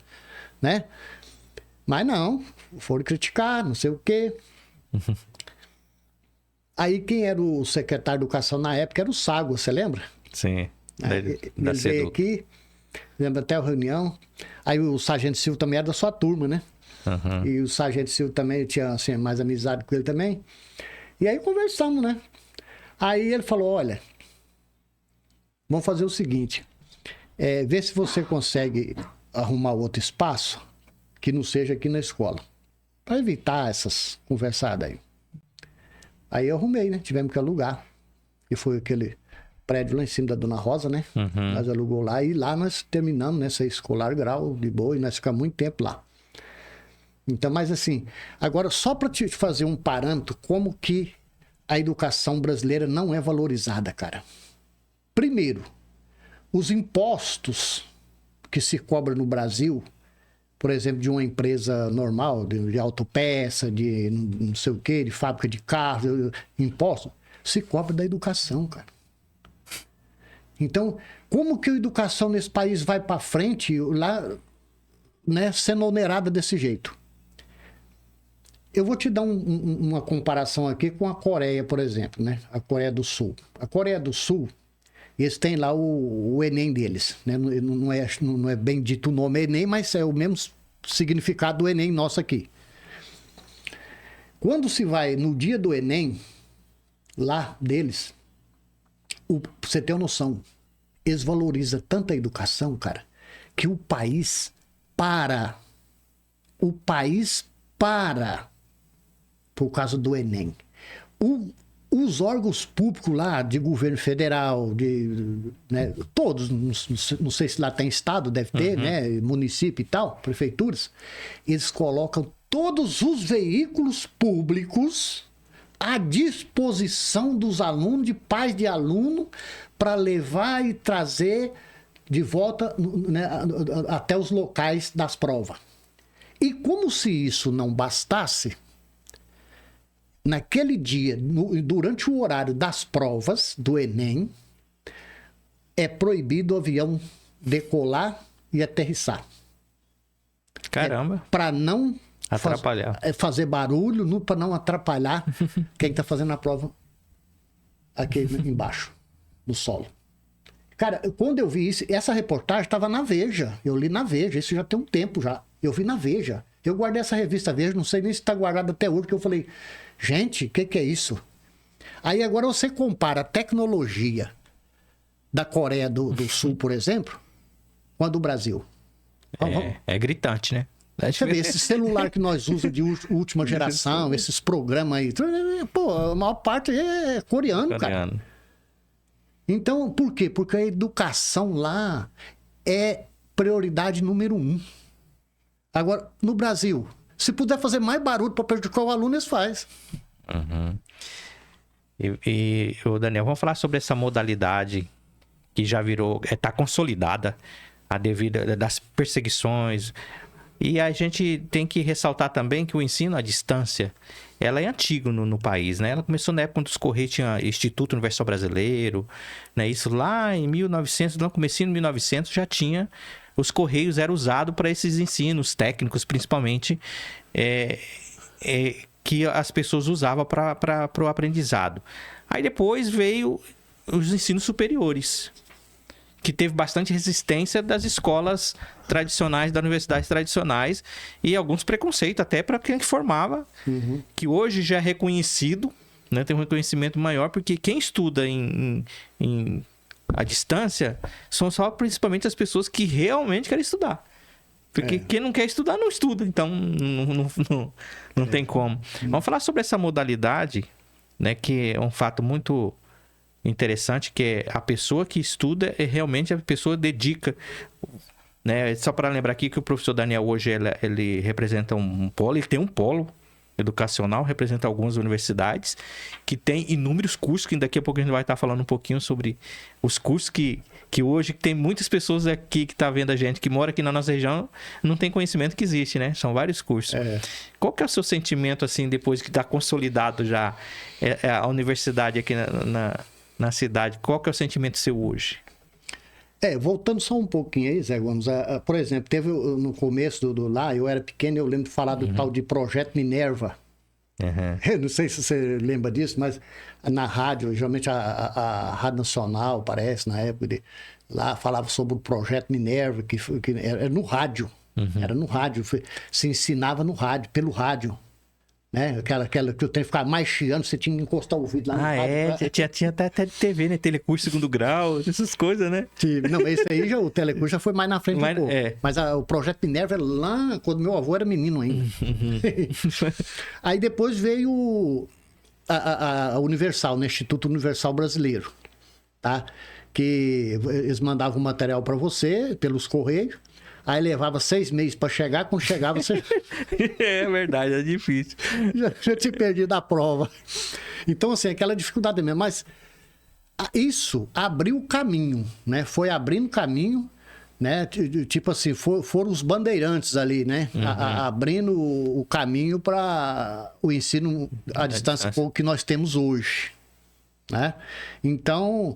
né? Mas não, foram criticar, não sei o quê. Aí quem era o secretário de Educação na época era o Sago, você lembra? Sim. Ele veio aqui, lembra até a reunião. Aí o Sargento Silva também era da sua turma, né? Uhum. E o Sargento Silva também tinha assim, mais amizade com ele também. E aí conversamos, né? Aí ele falou, olha, vamos fazer o seguinte, vê se você consegue arrumar outro espaço que não seja aqui na escola, para evitar essas conversadas aí. Aí eu arrumei, né? Tivemos que alugar. E foi aquele prédio lá em cima da Dona Rosa, né? Uhum. Nós alugou lá e lá nós terminamos nessa escolar grau de boa e nós ficamos muito tempo lá. Então, mas assim, agora só para te fazer um parâmetro, como que a educação brasileira não é valorizada, cara. Primeiro, os impostos que se cobram no Brasil, por exemplo, de uma empresa normal, de autopeça, de não sei o quê, de fábrica de carro, impostos, se cobra da educação, cara. Então, como que a educação nesse país vai para frente lá, né, sendo onerada desse jeito? Eu vou te dar uma comparação aqui com a Coreia, por exemplo, né? A Coreia do Sul. A Coreia do Sul, eles têm lá o Enem deles, né? Não é bem dito o nome Enem, mas é o mesmo significado do Enem nosso aqui. Quando se vai no dia do Enem, lá deles, pra você ter uma noção, eles valorizam tanto a educação, cara, que o país para. O país para por causa do Enem. Os órgãos públicos lá, de governo federal, né, todos, não sei se lá tem estado, deve ter, né, município e tal, prefeituras, eles colocam todos os veículos públicos à disposição dos alunos, de pais de aluno, para levar e trazer de volta, né, até os locais das provas. E como se isso não bastasse, naquele dia, durante o horário das provas do Enem, é proibido o avião decolar e aterrissar. Caramba. Para não atrapalhar. Fazer barulho, para não atrapalhar quem está fazendo a prova aqui embaixo, no solo. Cara, quando eu vi isso, essa reportagem estava na Veja. Eu li na Veja, isso já tem um tempo já. Eu vi na Veja. Eu guardei essa revista Veja, não sei nem se está guardada até hoje, porque eu falei, gente, o que é isso? Aí agora você compara a tecnologia da Coreia do Sul, por exemplo, com a do Brasil. É gritante, né? Você vê, esse celular que nós usamos de última geração, esses programas aí, pô, a maior parte é coreano, cara. Então, por quê? Porque a educação lá é prioridade número 1. Agora, no Brasil, se puder fazer mais barulho para prejudicar o aluno, eles fazem. Uhum. E o Daniel, vamos falar sobre essa modalidade que já virou, está consolidada, a devido das perseguições. E a gente tem que ressaltar também que o ensino à distância, ela é antiga no país, né? Ela começou na época quando os Correios tinham Instituto Universal Brasileiro, né? Isso lá em 1900, no comecinho de 1900 já tinha... Os Correios eram usados para esses ensinos técnicos, principalmente, que as pessoas usavam para o aprendizado. Aí depois veio os ensinos superiores, que teve bastante resistência das escolas tradicionais, das universidades tradicionais, e alguns preconceitos até para quem formava, que hoje já é reconhecido, né? Tem um reconhecimento maior, porque quem estuda em à distância são só principalmente as pessoas que realmente querem estudar. Porque quem não quer estudar, não estuda. Então, não tem como. Vamos falar sobre essa modalidade, né? Que é um fato muito interessante, que é a pessoa que estuda é realmente a pessoa dedica, né? Só para lembrar aqui que o professor Daniel hoje ele representa um polo, ele tem um polo educacional, representa algumas universidades que tem inúmeros cursos, que daqui a pouco a gente vai estar falando um pouquinho sobre os cursos que hoje tem muitas pessoas aqui que tá vendo a gente, que mora aqui na nossa região, não tem conhecimento que existe, né? São vários cursos. Qual que é o seu sentimento, assim, depois que está consolidado já a universidade aqui na cidade? Qual que é o sentimento seu hoje? Voltando só um pouquinho aí, Zé Gomes, por exemplo, teve no começo lá, eu era pequeno, eu lembro de falar do tal de Projeto Minerva. Eu não sei se você lembra disso, mas na rádio, geralmente a Rádio Nacional, parece, na época, lá falava sobre o Projeto Minerva, que era no rádio. Era no rádio, se ensinava no rádio, pelo rádio. Né? Aquela que eu tenho que ficar mais chiando, você tinha que encostar o ouvido lá no rádio. Tinha até de TV, né? Telecurso segundo grau, essas coisas, né? Não, esse aí, o telecurso já foi mais na frente um pouco. Mas o Projeto Minerva era lá, quando meu avô era menino ainda. Aí depois veio a Universal, né? Instituto Universal Brasileiro, tá? Que eles mandavam material para você, pelos correios. Aí levava 6 meses para chegar, quando chegava você... É verdade, é difícil. Já tinha perdido a prova. Então, assim, aquela dificuldade mesmo. Mas isso abriu o caminho, né? Foi abrindo caminho, né? Tipo assim, foram os bandeirantes ali, né? Abrindo o caminho para o ensino à distância que nós temos hoje. Né? Então,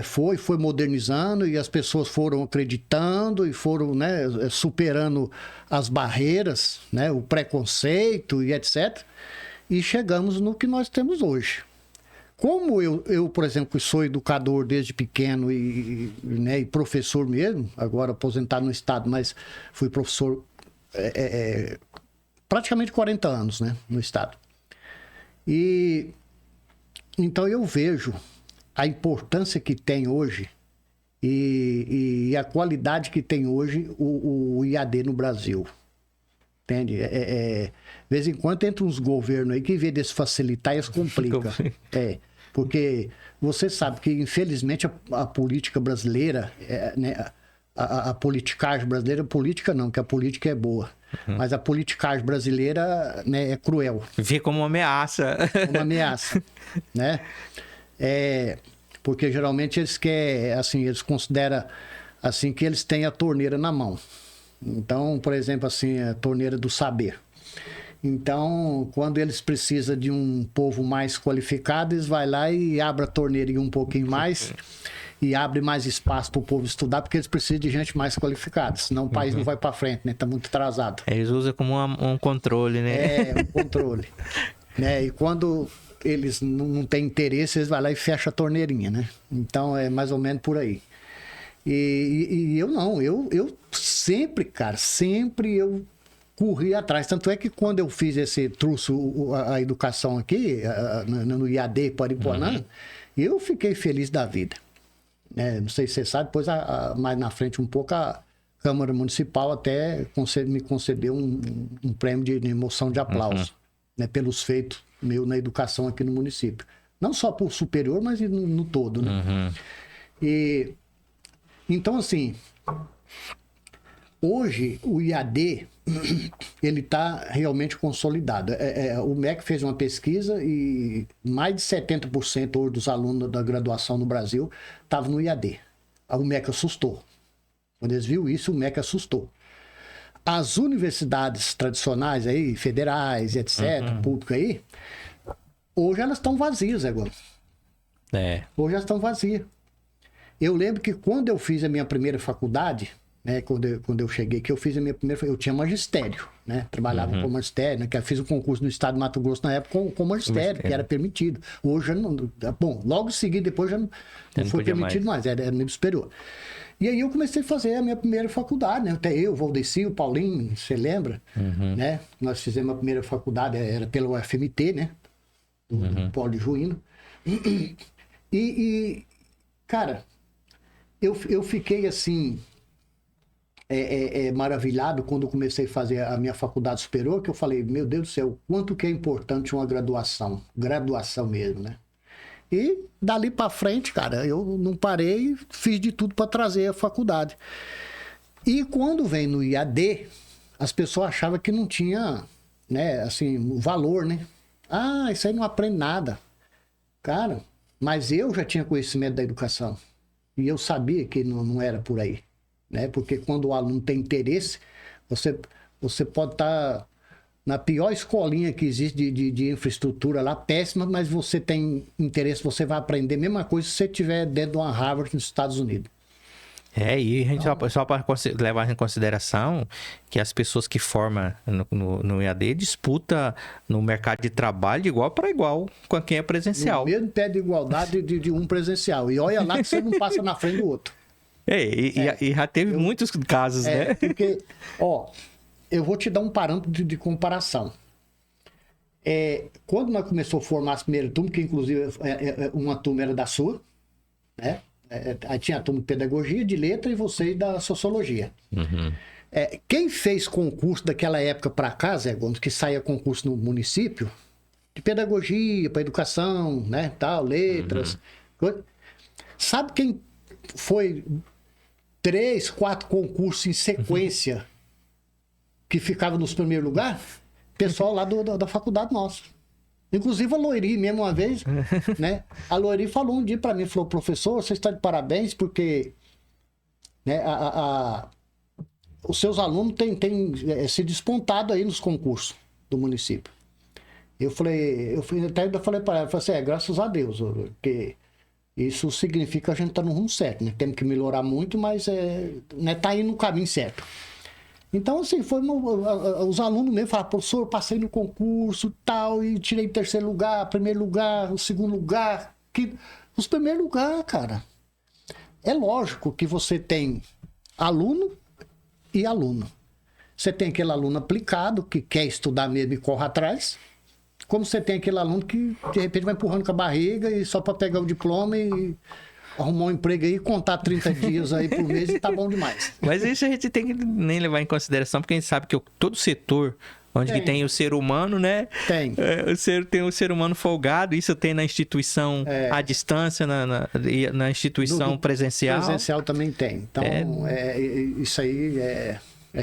foi modernizando e as pessoas foram acreditando e foram, né, superando as barreiras, né, o preconceito e etc. E chegamos no que nós temos hoje. Como eu, por exemplo, que sou educador desde pequeno né, e professor mesmo, agora aposentado no Estado, mas fui professor praticamente 40 anos, né, no Estado. Então eu vejo a importância que tem hoje e a qualidade que tem hoje o IAD no Brasil. Entende? De vez em quando entra uns governos aí que, em vez de se facilitar, eles complicam. Porque você sabe que, infelizmente, a política brasileira, né, a politicagem brasileira, política não, que a política é boa. Mas a politicagem brasileira, né, é cruel. Vê como uma ameaça. Uma ameaça, né? Porque geralmente eles querem, assim, eles consideram assim que eles têm a torneira na mão. Então, por exemplo, assim, a torneira do saber. Então, quando eles precisam de um povo mais qualificado, eles vão lá e abrem a torneirinha um pouquinho mais e abre mais espaço para o povo estudar, porque eles precisam de gente mais qualificada, senão o país não vai para frente, né? Está muito atrasado. Eles usam como um controle, né? Um controle. Né? E quando eles não têm interesse, eles vão lá e fecham a torneirinha, né? Então, é mais ou menos por aí. E eu não, eu sempre, cara, eu corri atrás. Tanto é que quando eu fiz trouxe a educação aqui, no IAD Paripuanã, eu fiquei feliz da vida. Não sei se você sabe, depois mais na frente um pouco a Câmara Municipal até me concedeu um prêmio de emoção de aplauso, né, pelos feitos meus na educação aqui no município. Não só por superior, mas no todo, né? Então, assim, hoje o IAD ele está realmente consolidado. O MEC fez uma pesquisa e mais de 70% hoje dos alunos da graduação no Brasil estavam no IAD. O MEC assustou. Quando eles viram isso, o MEC assustou. As universidades tradicionais aí, federais, etc., público aí, hoje elas estão vazias agora. Hoje elas estão vazias. Eu lembro que quando eu fiz a minha primeira faculdade, né, quando eu cheguei aqui, eu fiz a minha primeira... Eu tinha magistério, né? Trabalhava com magistério, né? Que eu fiz o concurso no estado do Mato Grosso na época com magistério, que era permitido. Hoje, não... Bom, logo em seguida, depois já não foi permitido mais, era nível superior. E aí eu comecei a fazer a minha primeira faculdade, né? Até eu, Valdeci, o Paulinho, você lembra? Né? Nós fizemos a primeira faculdade, era pelo UFMT, né? Do Polo de Juíno. Cara... eu fiquei assim, maravilhado quando eu comecei a fazer a minha faculdade superior, que eu falei, meu Deus do céu, quanto que é importante uma graduação mesmo, né? E dali para frente, cara, eu não parei, fiz de tudo para trazer a faculdade. E quando vem no IAD, as pessoas achavam que não tinha, né, assim, valor, né? Ah, isso aí não aprende nada. Cara, mas eu já tinha conhecimento da educação. E eu sabia que não era por aí, né? Porque quando o aluno tem interesse, você pode estar na pior escolinha que existe de infraestrutura lá, péssima, mas você tem interesse, você vai aprender a mesma coisa se você estiver dentro de uma Harvard nos Estados Unidos. E a gente só para levar em consideração que as pessoas que formam no EAD disputam no mercado de trabalho de igual para igual com quem é presencial. No mesmo pé de igualdade de um presencial. E olha lá que você não passa na frente do outro. E já teve muitos casos, né? Porque, eu vou te dar um parâmetro de comparação. Quando nós começamos a formar as primeiras turmas, que inclusive uma turma era da sua, né? Aí tinha a turma de pedagogia, de letra e vocês da sociologia. Uhum. Quem fez concurso daquela época para cá, Zé Gomes, que saía concurso no município, de pedagogia, para educação, né, tal, letras. Sabe quem foi 3, 4 concursos em sequência que ficava nos primeiros lugares? Pessoal lá da faculdade nossa. Inclusive a Loiri, mesmo uma vez, né? A Loiri falou um dia para mim, falou, professor, você está de parabéns porque, né, os seus alunos têm se despontado aí nos concursos do município. Eu até ainda falei para ela, falei assim, graças a Deus, porque isso significa que a gente está no rumo certo, né? Temos que melhorar muito, mas né, tá indo no caminho certo. Então, assim, os alunos mesmo falaram, professor, eu passei no concurso tal, e tirei terceiro lugar, primeiro lugar, o segundo lugar. Os primeiros lugares, cara. É lógico que você tem aluno e aluno. Você tem aquele aluno aplicado, que quer estudar mesmo e corre atrás. Como você tem aquele aluno que, de repente, vai empurrando com a barriga e só para pegar o diploma e arrumar um emprego aí, contar 30 dias aí por mês e tá bom demais. Mas isso a gente tem que nem levar em consideração, porque a gente sabe que todo setor onde que tem o ser humano, né? Tem. Tem o ser humano folgado, isso tem na instituição à distância, na instituição presencial. Presencial também tem. Então, isso aí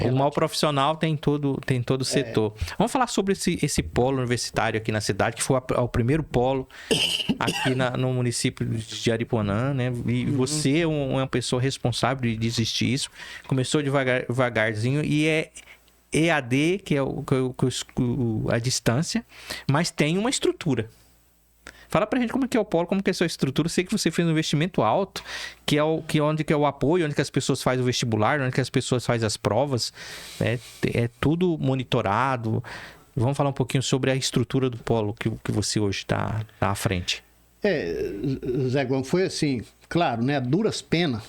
o mal profissional tem todo o setor. Vamos falar sobre esse polo universitário aqui na cidade, que foi o primeiro polo aqui no município de Aripuanã, né? E você é uma pessoa responsável de existir isso. Começou devagarzinho e é EAD, que é a distância, mas tem uma estrutura. Fala pra gente como que é o polo, como que é a sua estrutura. Eu sei que você fez um investimento alto, onde que é o apoio, onde que as pessoas fazem o vestibular, onde que as pessoas fazem as provas, né? É tudo monitorado. Vamos falar um pouquinho sobre a estrutura do polo que você hoje está à frente. Zé Gomes, foi assim, claro, né? Duras penas,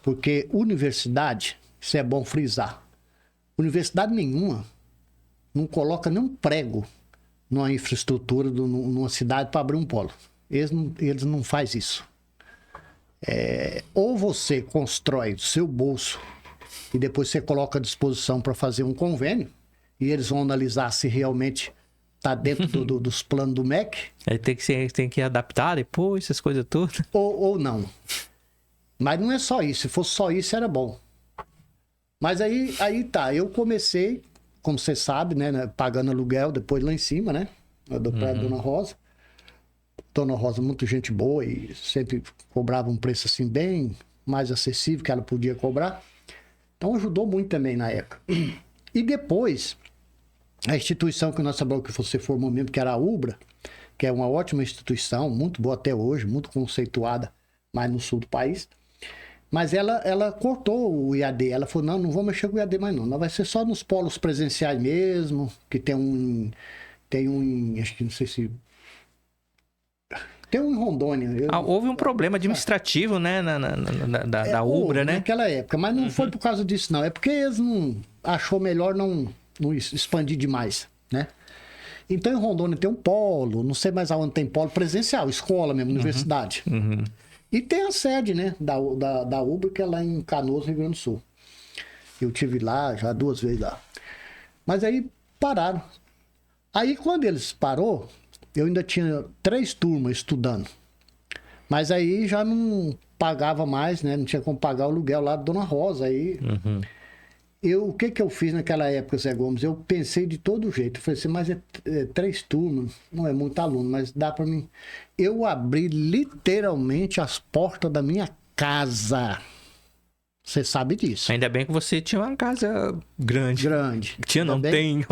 porque universidade, isso é bom frisar, universidade nenhuma não coloca nem um prego numa infraestrutura, numa cidade para abrir um polo. Eles não fazem isso. Ou você constrói do seu bolso e depois você coloca à disposição para fazer um convênio e eles vão analisar se realmente está dentro dos planos do MEC. Aí tem que adaptar depois, essas coisas todas. Ou não. Mas não é só isso. Se fosse só isso, era bom. Mas aí tá. Eu comecei, como você sabe, né, pagando aluguel, depois lá em cima, né? Do prédio Dona Rosa. Dona Rosa, muito gente boa e sempre cobrava um preço assim bem mais acessível que ela podia cobrar. Então ajudou muito também na época. E depois, a instituição que nós sabemos que você formou mesmo, que era a UBRA, que é uma ótima instituição, muito boa até hoje, muito conceituada mais no sul do país. Mas ela cortou o IAD. Ela falou, não vou mexer com o IAD mais não. Não vai ser só nos polos presenciais mesmo, que tem um, acho que não sei se... Tem um em Rondônia. Houve um problema administrativo, né, da UBRA, né? Naquela época, mas não foi por causa disso, não. É porque eles não achou melhor não expandir demais, né? Então, em Rondônia tem um polo, não sei mais aonde tem polo presencial, escola mesmo, universidade. E tem a sede, né, da Ubra, que é lá em Canoas, Rio Grande do Sul. Eu tive lá já 2 vezes lá. Mas aí pararam. Aí quando eles parou, eu ainda tinha 3 turmas estudando. Mas aí já não pagava mais, né? Não tinha como pagar o aluguel lá da Dona Rosa. Aí o que eu fiz naquela época, Zé Gomes? Eu pensei de todo jeito. Eu falei assim, mas é 3 turmas, não é muito aluno, mas dá para mim. Eu abri literalmente as portas da minha casa. Você sabe disso. Ainda bem que você tinha uma casa grande. Grande. Tinha, não tem.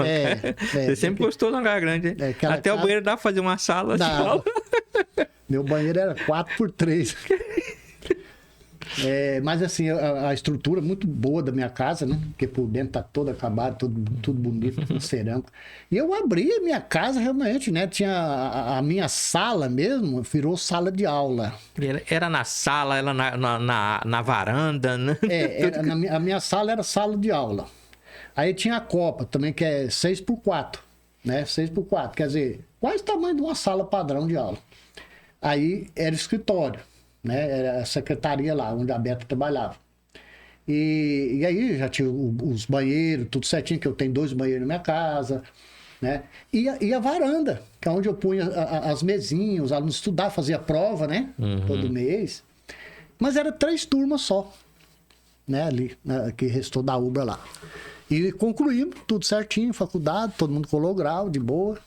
Você sempre gostou de uma casa grande. Até casa... o banheiro dá pra fazer uma sala. Dá. Meu banheiro era 4x3. Mas assim, a estrutura muito boa da minha casa, né? Porque por dentro tá todo acabado, tudo bonito, tudo cerâmico. E eu abri a minha casa realmente, né? Tinha a minha sala mesmo, virou sala de aula. Era na sala, era na varanda, né? A minha sala era sala de aula. Aí tinha a copa também, que é 6x4, né? 6x4, quer dizer, quase o tamanho de uma sala padrão de aula. Aí era escritório, né? Era a secretaria lá, onde a Beta trabalhava. E aí já tinha os banheiros, tudo certinho, que eu tenho 2 banheiros na minha casa, né? E a varanda, que é onde eu punha as mesinhas, os alunos estudavam, fazia prova, né? Todo mês. Mas era 3 turmas só, né? Ali, né? Que restou da Ubra lá. E concluímos tudo certinho, faculdade, todo mundo colou grau, de boa.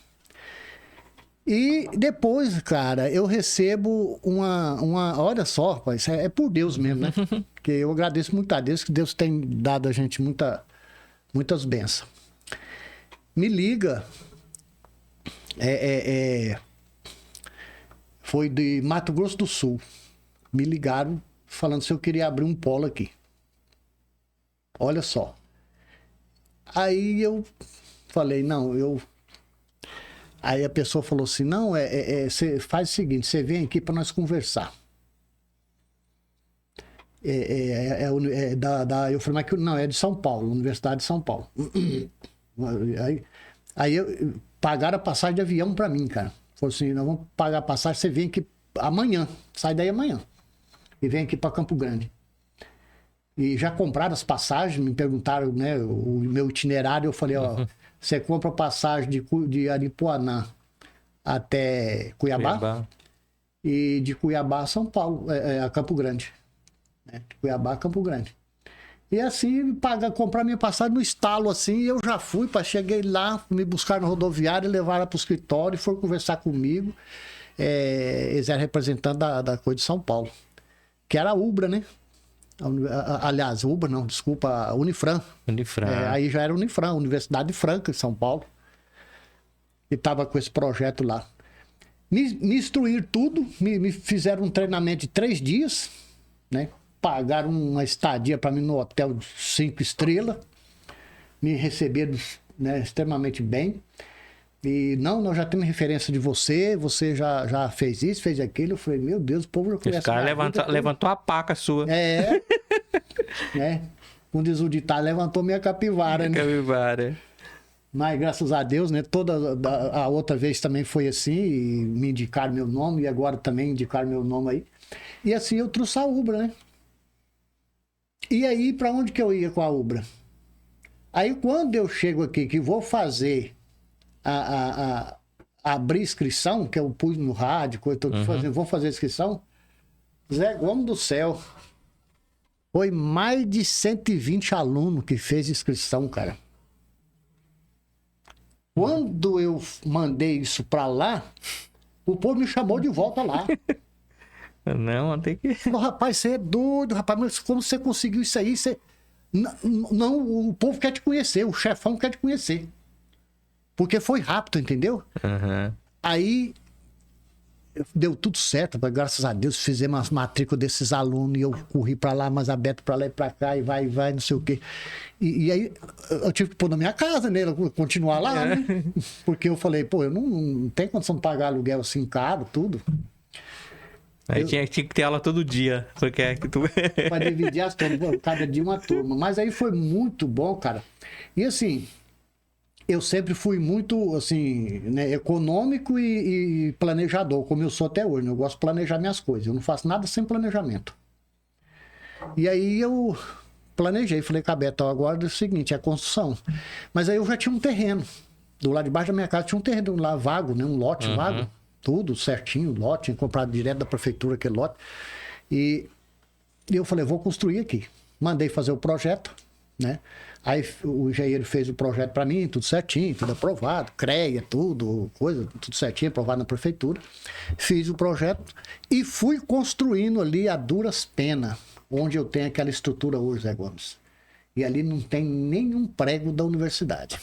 E depois, cara, eu recebo uma... Olha só, rapaz, é por Deus mesmo, né? Porque eu agradeço muito a Deus, que Deus tem dado a gente muitas bênçãos. Me liga. Foi de Mato Grosso do Sul. Me ligaram falando se eu queria abrir um polo aqui. Olha só. Aí eu falei, não, eu... Aí a pessoa falou assim, não, você faz o seguinte, você vem aqui para nós conversar. Eu falei, mas não, é de São Paulo, Universidade de São Paulo. Aí pagaram a passagem de avião para mim, cara. Falou assim, nós vamos pagar a passagem, você vem aqui amanhã, sai daí amanhã. E vem aqui para Campo Grande. E já compraram as passagens, me perguntaram, né, o meu itinerário, eu falei, ó... Você compra passagem de Aripuanã até Cuiabá. E de Cuiabá a São Paulo, a Campo Grande. Né? De Cuiabá a Campo Grande. E assim, comprar minha passagem no estalo, assim, eu já fui, cheguei lá, me buscaram no rodoviário, levaram para o escritório, foram conversar comigo. Eles eram representantes da coisa de São Paulo, que era a Ubra, né? Aliás, Ubra não, desculpa, a Unifran. Aí já era Unifran, Universidade de Franca, em São Paulo. E estava com esse projeto lá. Me instruíram tudo, me fizeram um treinamento de 3 dias, né? Pagaram uma estadia para mim no hotel 5 estrelas. Me receberam, né, extremamente bem. E nós já temos referência de você já fez isso, fez aquilo. Eu falei, meu Deus, o povo já conhece. Esse cara levantou a paca sua. Né? Como diz o ditado, levantou minha capivara, né? Capivara. Mas graças a Deus, né? A outra vez também foi assim, e me indicaram meu nome, e agora também indicaram meu nome aí. E assim eu trouxe a Ubra, né? E aí, para onde que eu ia com a Ubra? Aí quando eu chego aqui, que vou fazer abrir inscrição, que eu pus no rádio, que eu tô fazendo, vou fazer inscrição, Zé Gomes do céu, foi mais de 120 alunos que fez inscrição, cara. Quando eu mandei isso pra lá, o povo me chamou de volta lá. Não, tem que... Falou, rapaz, você é doido, rapaz, mas como você conseguiu isso aí? Não, o povo quer te conhecer, o chefão quer te conhecer. Porque foi rápido, entendeu? Aí deu tudo certo, graças a Deus, fizemos as matrículas desses alunos e eu corri pra lá, mais aberto pra lá e pra cá, e vai, não sei o quê. E aí eu tive que pôr na minha casa, né? Continuar lá, né? Porque eu falei, pô, eu não tenho condição de pagar aluguel assim caro, tudo. Aí tinha que ter aula todo dia, porque é que tu... Pra dividir as turmas, cada dia uma turma. Mas aí foi muito bom, cara. E assim, eu sempre fui muito, assim, né, econômico e planejador, como eu sou até hoje, né? Eu gosto de planejar minhas coisas. Eu não faço nada sem planejamento. E aí eu planejei, falei com a Beto, agora é o seguinte, é construção. Mas aí eu já tinha um terreno. Do lado de baixo da minha casa tinha um terreno lá vago, né? Um lote vago. Tudo certinho, lote. Tinha comprado direto da prefeitura aquele lote. E eu falei, vou construir aqui. Mandei fazer o projeto, né? Aí o engenheiro fez o projeto para mim, tudo certinho, tudo aprovado, CREA, tudo, coisa, tudo certinho, aprovado na prefeitura. Fiz o projeto e fui construindo ali a duras penas, onde eu tenho aquela estrutura hoje, Zé Gomes. E ali não tem nenhum prego da universidade.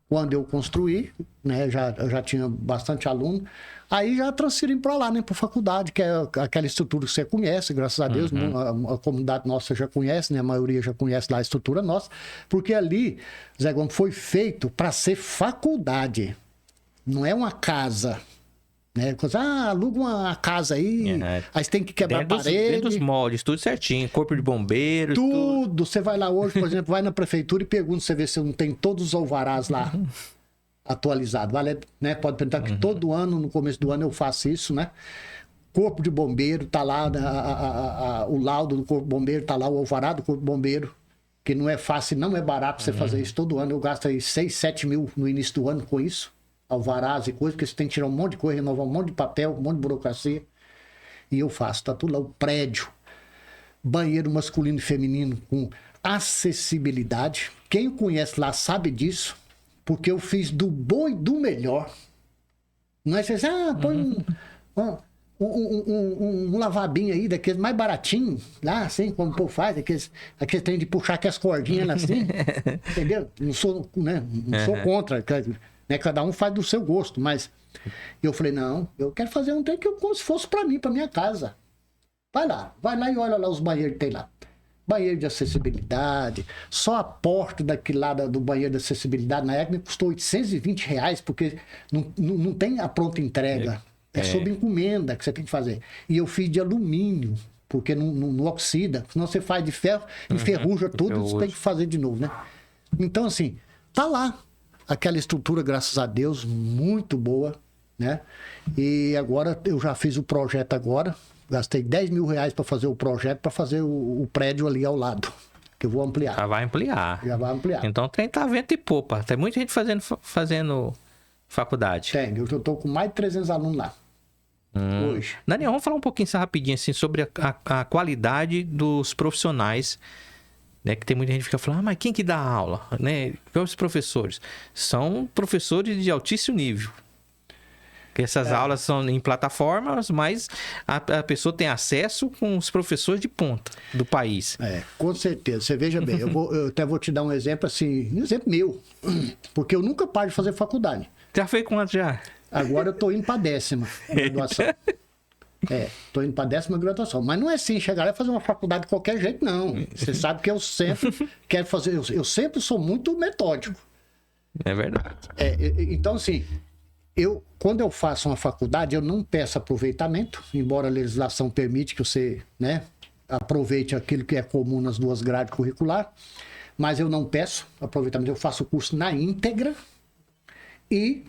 Quando eu construí, né, eu já tinha bastante aluno, aí já transferi para lá, né, para a faculdade, que é aquela estrutura que você conhece, graças a Deus, a comunidade nossa já conhece, né, a maioria já conhece lá a estrutura nossa, porque ali, Zé Gomes, foi feito para ser faculdade, não é uma casa. Né? Aluga uma casa aí, aí você tem que quebrar a parede. Dentro dos moldes, tudo certinho, corpo de bombeiros, tudo. Você vai lá hoje, por exemplo, vai na prefeitura e pergunta, você vê se não tem todos os alvarás lá atualizados. Vale, né? Pode perguntar que todo ano, no começo do ano, eu faço isso, né? Corpo de bombeiro, tá lá, o laudo do corpo de bombeiro, tá lá o alvará do corpo de bombeiro, que não é fácil, não é barato você fazer isso todo ano. Eu gasto aí 6, 7 mil no início do ano com isso. Alvarás e coisas, porque você tem que tirar um monte de coisa, renovar um monte de papel, um monte de burocracia. E eu faço, tá tudo lá, o prédio, banheiro masculino e feminino com acessibilidade. Quem conhece lá sabe disso, porque eu fiz do bom e do melhor. Não é você põe um lavabinho aí, daqueles mais baratinhos, lá, assim, como o povo faz, aqueles trem de puxar aquelas cordinhas lá assim, entendeu? Não sou, né, não sou contra, né? Cada um faz do seu gosto, mas eu falei, não, eu quero fazer um trem que como se fosse para mim, para minha casa. Vai lá e olha lá os banheiros que tem lá. Banheiro de acessibilidade, só a porta daquele lado do banheiro de acessibilidade, na época me custou R$820, porque não tem a pronta entrega, é sob encomenda que você tem que fazer. E eu fiz de alumínio, porque não oxida, senão você faz de ferro, enferruja tudo, você tem que fazer de novo, né? Então, assim, tá lá. Aquela estrutura, graças a Deus, muito boa, né? E agora, eu já fiz o projeto agora, gastei R$10 mil para fazer o projeto, para fazer o prédio ali ao lado, que eu vou ampliar. Já vai ampliar. Já vai ampliar. Então o trem tá vento e popa. Tem muita gente fazendo faculdade. Tem, eu estou com mais de 300 alunos lá, hoje. Daniel, vamos falar um pouquinho rapidinho assim, sobre a qualidade dos profissionais, né, que tem muita gente que fica falando, mas quem que dá aula? Né? Os professores. São professores de altíssimo nível. Porque essas aulas são em plataformas, mas a pessoa tem acesso com os professores de ponta do país. Com certeza. Você veja bem, eu até vou te dar um exemplo assim, um exemplo meu, porque eu nunca paro de fazer faculdade. Já fez quanto já? Agora eu tô indo para 10ª graduação. Tô indo para 10ª graduação. Mas não é assim, chegar lá e fazer uma faculdade de qualquer jeito, não. Você sabe que eu sempre quero fazer... Eu sempre sou muito metódico. É verdade. Então, assim, quando eu faço uma faculdade, eu não peço aproveitamento, embora a legislação permite que você, né, aproveite aquilo que é comum nas duas grades curriculares, mas eu não peço aproveitamento. Eu faço o curso na íntegra e...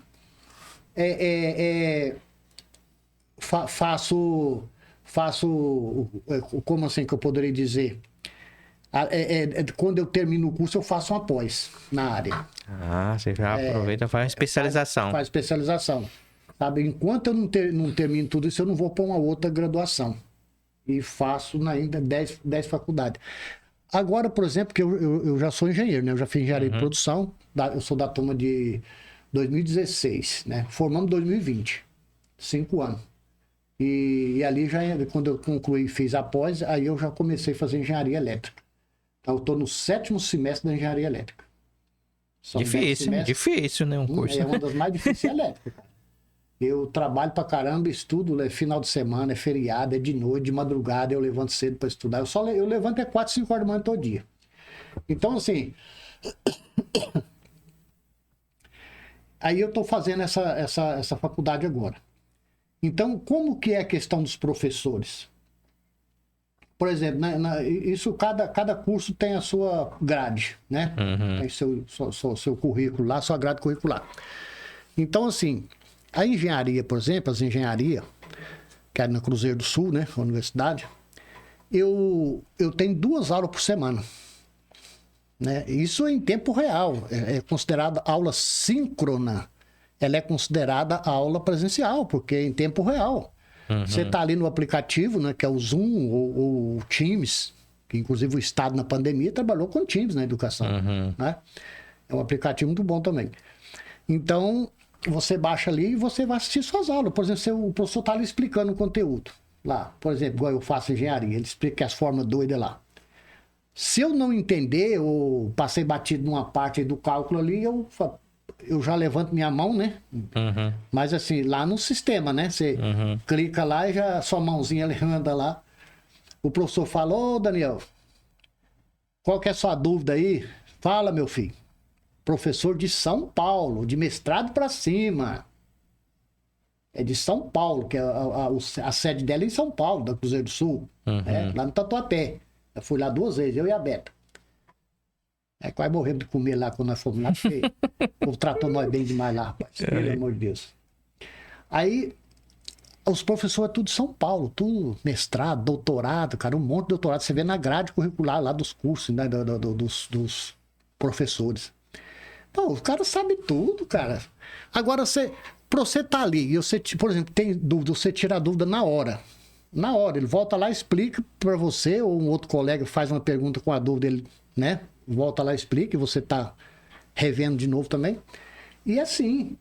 faço, como assim que eu poderia dizer? Quando eu termino o curso, eu faço uma pós na área. Você já aproveita e faz uma especialização. Faz especialização. Sabe? Enquanto eu não termino tudo isso, eu não vou para uma outra graduação. E faço ainda 10 faculdades. Agora, por exemplo, que eu já sou engenheiro, né? Eu já fiz engenharia de produção, eu sou da turma de 2016, né? Formamos em 2020, 5 anos. E ali, quando eu concluí e fiz a pós, aí eu já comecei a fazer engenharia elétrica. Então, eu estou no 7º semestre da engenharia elétrica. Difícil, né? Um curso. É uma das mais difíceis elétricas, cara. Eu trabalho pra caramba, estudo, é final de semana, é feriado, é de noite, de madrugada, eu levanto cedo para estudar. Eu levanto 4, 5 horas da manhã todo dia. Então, assim... Aí eu estou fazendo essa faculdade agora. Então, como que é a questão dos professores? por exemplo, isso cada curso tem a sua grade, né? Tem seu currículo lá, sua grade curricular. Então, assim, a engenharia, por exemplo, as engenharias, que é na Cruzeiro do Sul, né? A universidade, eu tenho 2 aulas por semana. Né? Isso em tempo real. É considerada aula síncrona. Ela é considerada aula presencial, porque é em tempo real. Você está ali no aplicativo, né, que é o Zoom ou o Teams, que inclusive o Estado na pandemia trabalhou com Teams na educação. Né? É um aplicativo muito bom também. Então, você baixa ali e você vai assistir suas aulas. Por exemplo, o professor está ali explicando o conteúdo. Lá, por exemplo, igual eu faço engenharia, ele explica as formas doidas lá. Se eu não entender ou passei batido numa parte do cálculo ali, eu já levanto minha mão, né? Mas assim, lá no sistema, né? Você clica lá e já sua mãozinha anda lá. O professor fala, ô Daniel, qual que é a sua dúvida aí? Fala, meu filho. Professor de São Paulo, de mestrado para cima. É de São Paulo, que a sede dela é em São Paulo, da Cruzeiro do Sul, lá no Tatuapé. Eu fui lá 2 vezes, eu e a Beta. Quase morremos de comer lá quando nós fomos lá, porque o povo tratou nós bem demais lá, rapaz. Pelo amor de Deus. Aí, os professores tudo de São Paulo, tudo mestrado, doutorado, cara, um monte de doutorado. Você vê na grade curricular lá dos cursos, né, dos professores. Pô, o cara sabe tudo, cara. Agora, pra você estar ali, e você, por exemplo, tem dúvida, você tira a dúvida na hora. Na hora, ele volta lá, explica para você, ou um outro colega faz uma pergunta com a dúvida, ele, né? Volta lá, explica, e você tá revendo de novo também. E assim,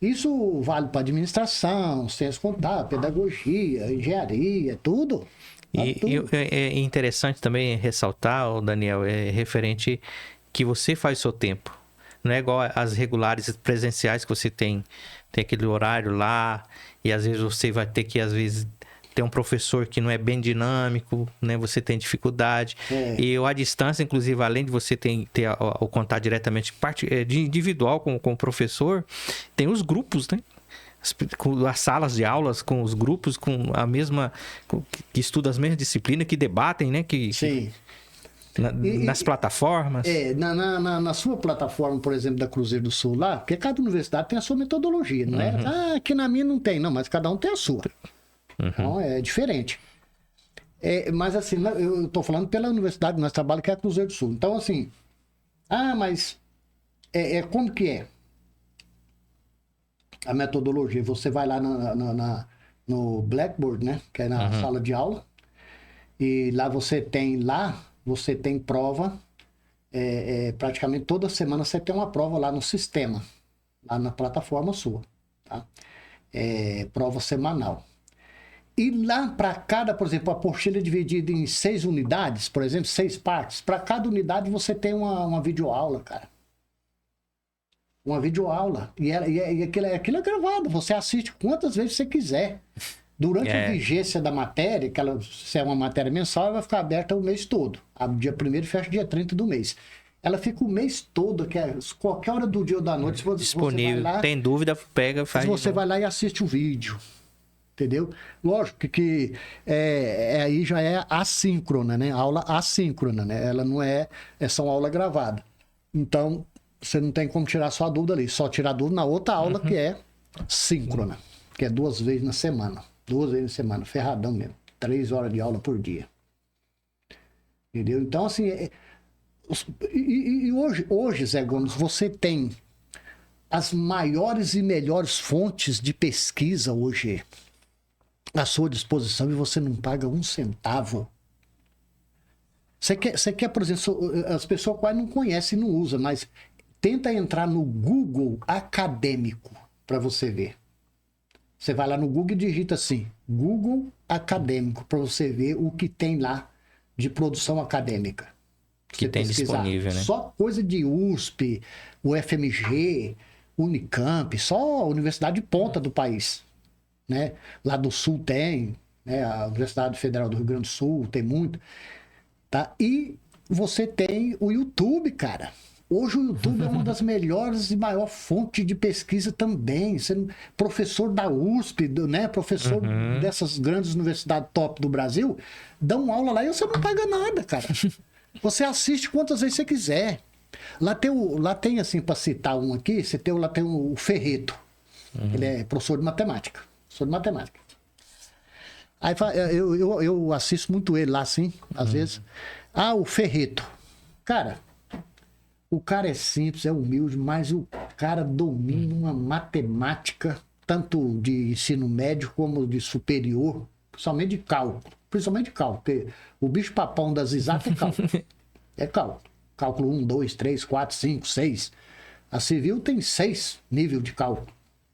isso vale para administração, ciência contábil, pedagogia, engenharia, tudo. E é interessante também ressaltar, Daniel, referente que você faz o seu tempo. Não é igual as regulares presenciais que você tem aquele horário lá, e às vezes você vai ter que, às vezes, ter um professor que não é bem dinâmico, né? Você tem dificuldade. E a distância, inclusive, além de você ter o contato diretamente de individual com o professor, tem os grupos, né? As salas de aulas com os grupos com a mesma que estudam as mesmas disciplinas, que debatem, né? Sim. Nas plataformas. Na sua plataforma, por exemplo, da Cruzeiro do Sul lá, porque cada universidade tem a sua metodologia, não é? Aqui na minha não tem, não, mas cada um tem a sua. Então, é diferente. Mas assim, eu estou falando pela universidade que nós trabalhamos, que é a Cruzeiro do Sul. Então, assim, mas como que é a metodologia? Você vai lá no Blackboard, né? Que é na sala de aula. E lá você tem prova. Praticamente toda semana você tem uma prova lá no sistema, lá na plataforma sua. Tá? Prova semanal. E lá para cada, por exemplo, a apostila é dividida em 6 unidades, por exemplo, 6 partes. Para cada unidade você tem uma videoaula, cara. Uma videoaula. E aquilo é gravado. Você assiste quantas vezes você quiser. Durante a vigência da matéria, se é uma matéria mensal, ela vai ficar aberta o mês todo. Dia 1º e fecha dia 30 do mês. Ela fica o mês todo, qualquer hora do dia ou da noite. Disponível. Você vai lá, tem dúvida, pega, faz. Você vai lá e assiste o vídeo. Entendeu? Lógico que aí já é assíncrona, né? Aula assíncrona, né? Ela não só uma aula gravada. Então, você não tem como tirar sua dúvida ali. Só tirar dúvida na outra aula que é síncrona, que é 2 vezes na semana. 2 vezes na semana, ferradão mesmo. 3 horas de aula por dia. Entendeu? Então, assim, hoje, Zé Gomes, você tem as maiores e melhores fontes de pesquisa hoje à sua disposição e você não paga 1 centavo. Você quer, por exemplo, as pessoas quase não conhecem e não usam, mas tenta entrar no Google acadêmico para você ver. Você vai lá no Google e digita assim, Google acadêmico, para você ver o que tem lá de produção acadêmica. Que tem disponível, né? Só coisa de USP, UFMG, Unicamp, só a universidade de ponta do país. Né? Lá do Sul tem, né? A Universidade Federal do Rio Grande do Sul tem muito. Tá? E você tem o YouTube, cara. Hoje o YouTube é uma das melhores e maior fonte de pesquisa também. Você, professor da USP, né? Professor dessas grandes universidades top do Brasil, dão aula lá e você não paga nada, cara. Você assiste quantas vezes você quiser. Lá tem assim, para citar um aqui, lá tem o Ferreto. Ele é professor de matemática. Professor de matemática. Aí eu assisto muito ele lá, assim, às vezes. O Ferreto. Cara, o cara é simples, é humilde, mas o cara domina uma matemática, tanto de ensino médio como de superior, principalmente de cálculo. Principalmente de cálculo, porque o bicho-papão das exatas é cálculo. É cálculo. Cálculo 1, 2, 3, 4, 5, 6. A civil tem 6 níveis de cálculo,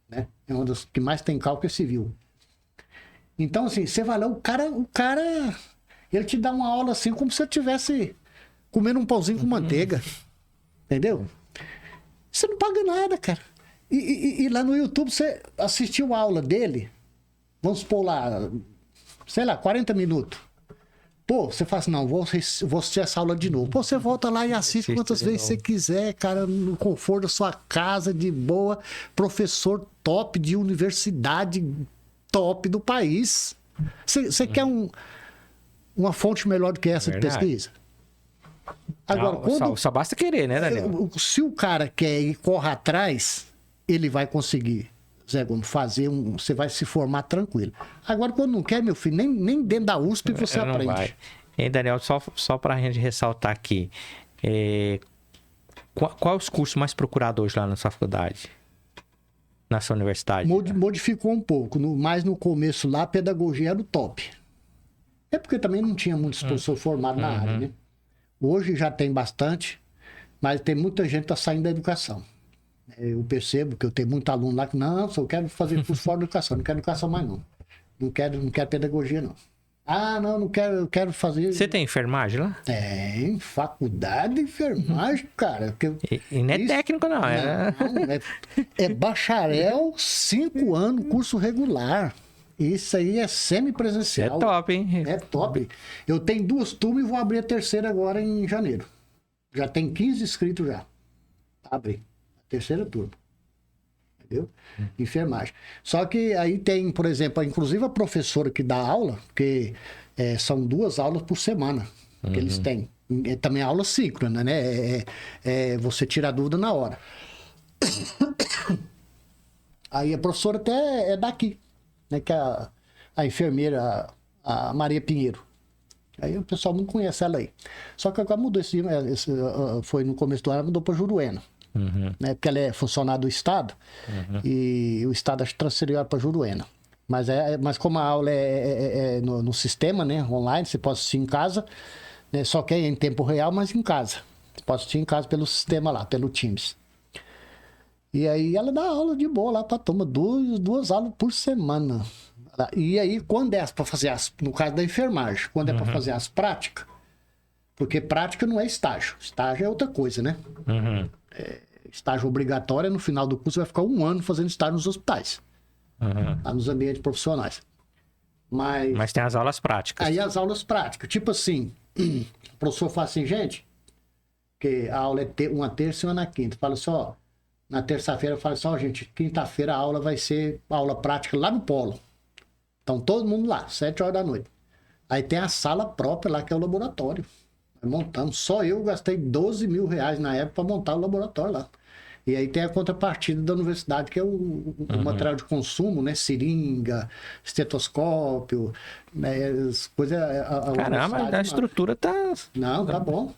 né? É uma das que mais tem cálculo é civil. Então, assim, você vai lá, o cara, ele te dá uma aula assim, como se você estivesse comendo um pãozinho com manteiga. Entendeu? Você não paga nada, cara. E lá no YouTube, você assistiu a aula dele, vamos supor lá, sei lá, 40 minutos. Pô, você fala assim, não, vou assistir essa aula de novo. Pô, você volta lá e assiste quantas vezes você quiser, cara, no conforto da sua casa, de boa. Professor top de universidade top do país. Você quer uma fonte melhor do que essa de pesquisa? Agora, só basta querer, né, Daniel? Se o cara quer e corre atrás, ele vai conseguir, Zé Gomes, você vai se formar tranquilo. Agora, quando não quer, meu filho, nem dentro da USP você aprende. Vai. E Daniel, só para a gente ressaltar aqui, qual os cursos mais procurados hoje lá na sua faculdade? Na sua universidade? Modificou um pouco, mas no começo lá, a pedagogia era o top. É porque também não tinha muitos professores formados na área, né? Hoje já tem bastante, mas tem muita gente que está saindo da educação. Eu percebo que eu tenho muito aluno lá que, não, só quero fazer curso fora da educação, não quero educação mais não. Não quero pedagogia não. Não quero, eu quero fazer... Você tem enfermagem lá? Tem, faculdade de enfermagem, cara. E não é técnico não, é bacharel, 5 anos, curso regular. Isso aí é semipresencial. É top, hein? É top. Eu tenho 2 turmas e vou abrir a terceira agora em janeiro. Já tem 15 inscritos já. Abri. A terceira turma. Entendeu? Enfermagem. Só que aí tem, por exemplo, inclusive a professora que dá aula, porque são 2 aulas por semana que eles têm. Também é aula síncrona, né? Você tira a dúvida na hora. Aí a professora até é daqui. Né, que a enfermeira, a Maria Pinheiro. Aí o pessoal não conhece ela aí. Só que agora mudou foi no começo do ano, mudou para Juruena. Né, porque ela é funcionária do Estado e o Estado acho que transferiu ela para Juruena. Mas como a aula é no sistema, né, online, você pode assistir em casa, né, só que é em tempo real, mas em casa. Você pode assistir em casa pelo sistema lá, pelo Teams. E aí ela dá aula de boa lá pra turma, 2 aulas por semana. E aí, quando é para fazer no caso da enfermagem, quando é para fazer as práticas, porque prática não é estágio, estágio é outra coisa, né? Estágio obrigatório, no final do curso vai ficar 1 ano fazendo estágio nos hospitais, lá nos ambientes profissionais. Mas tem as aulas práticas. Aí as aulas práticas, tipo assim, o professor fala assim, gente, que a aula é uma terça e uma na quinta, fala assim, ó, na terça-feira eu falo assim, gente, quinta-feira a aula vai ser aula prática lá no polo. Então todo mundo lá, 7 horas da noite. Aí tem a sala própria lá, que é o laboratório. Nós montamos, só eu gastei 12 mil reais na época para montar o laboratório lá. E aí tem a contrapartida da universidade, que é o material de consumo, né? Seringa, estetoscópio, né? As coisas... Caramba, a estrutura tá... Não, tá bom.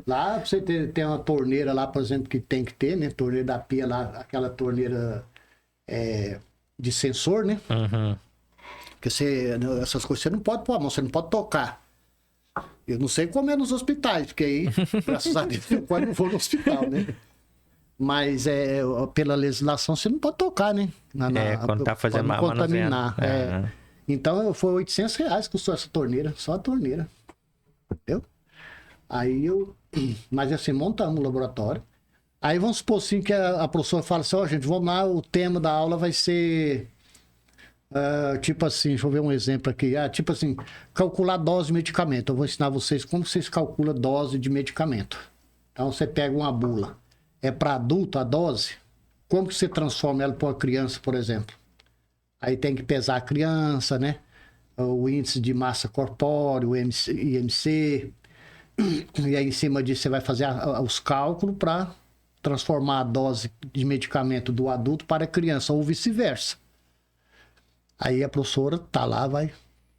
Lá, pra você ter uma torneira lá, por exemplo, que tem que ter, né? Torneira da pia lá, aquela torneira de sensor, né? Porque essas coisas você não pode pôr a mão, você não pode tocar. Eu não sei como é nos hospitais, porque aí, graças a Deus, eu quase não vou no hospital, né? Mas pela legislação você não pode tocar, né? Quando tá fazendo mal, contaminar. Então foi 800 reais que custou essa torneira, só a torneira. Entendeu? Aí mas assim, montamos o laboratório. Aí vamos supor assim que a professora fala assim, gente, vamos lá, o tema da aula vai ser, tipo assim, deixa eu ver um exemplo aqui, tipo assim, calcular dose de medicamento. Eu vou ensinar vocês como vocês calculam dose de medicamento. Então você pega uma bula, é para adulto a dose, como que você transforma ela para uma criança, por exemplo? Aí tem que pesar a criança, né? O índice de massa corpórea, o IMC. E aí, em cima disso, você vai fazer os cálculos para transformar a dose de medicamento do adulto para a criança, ou vice-versa. Aí a professora tá lá, vai...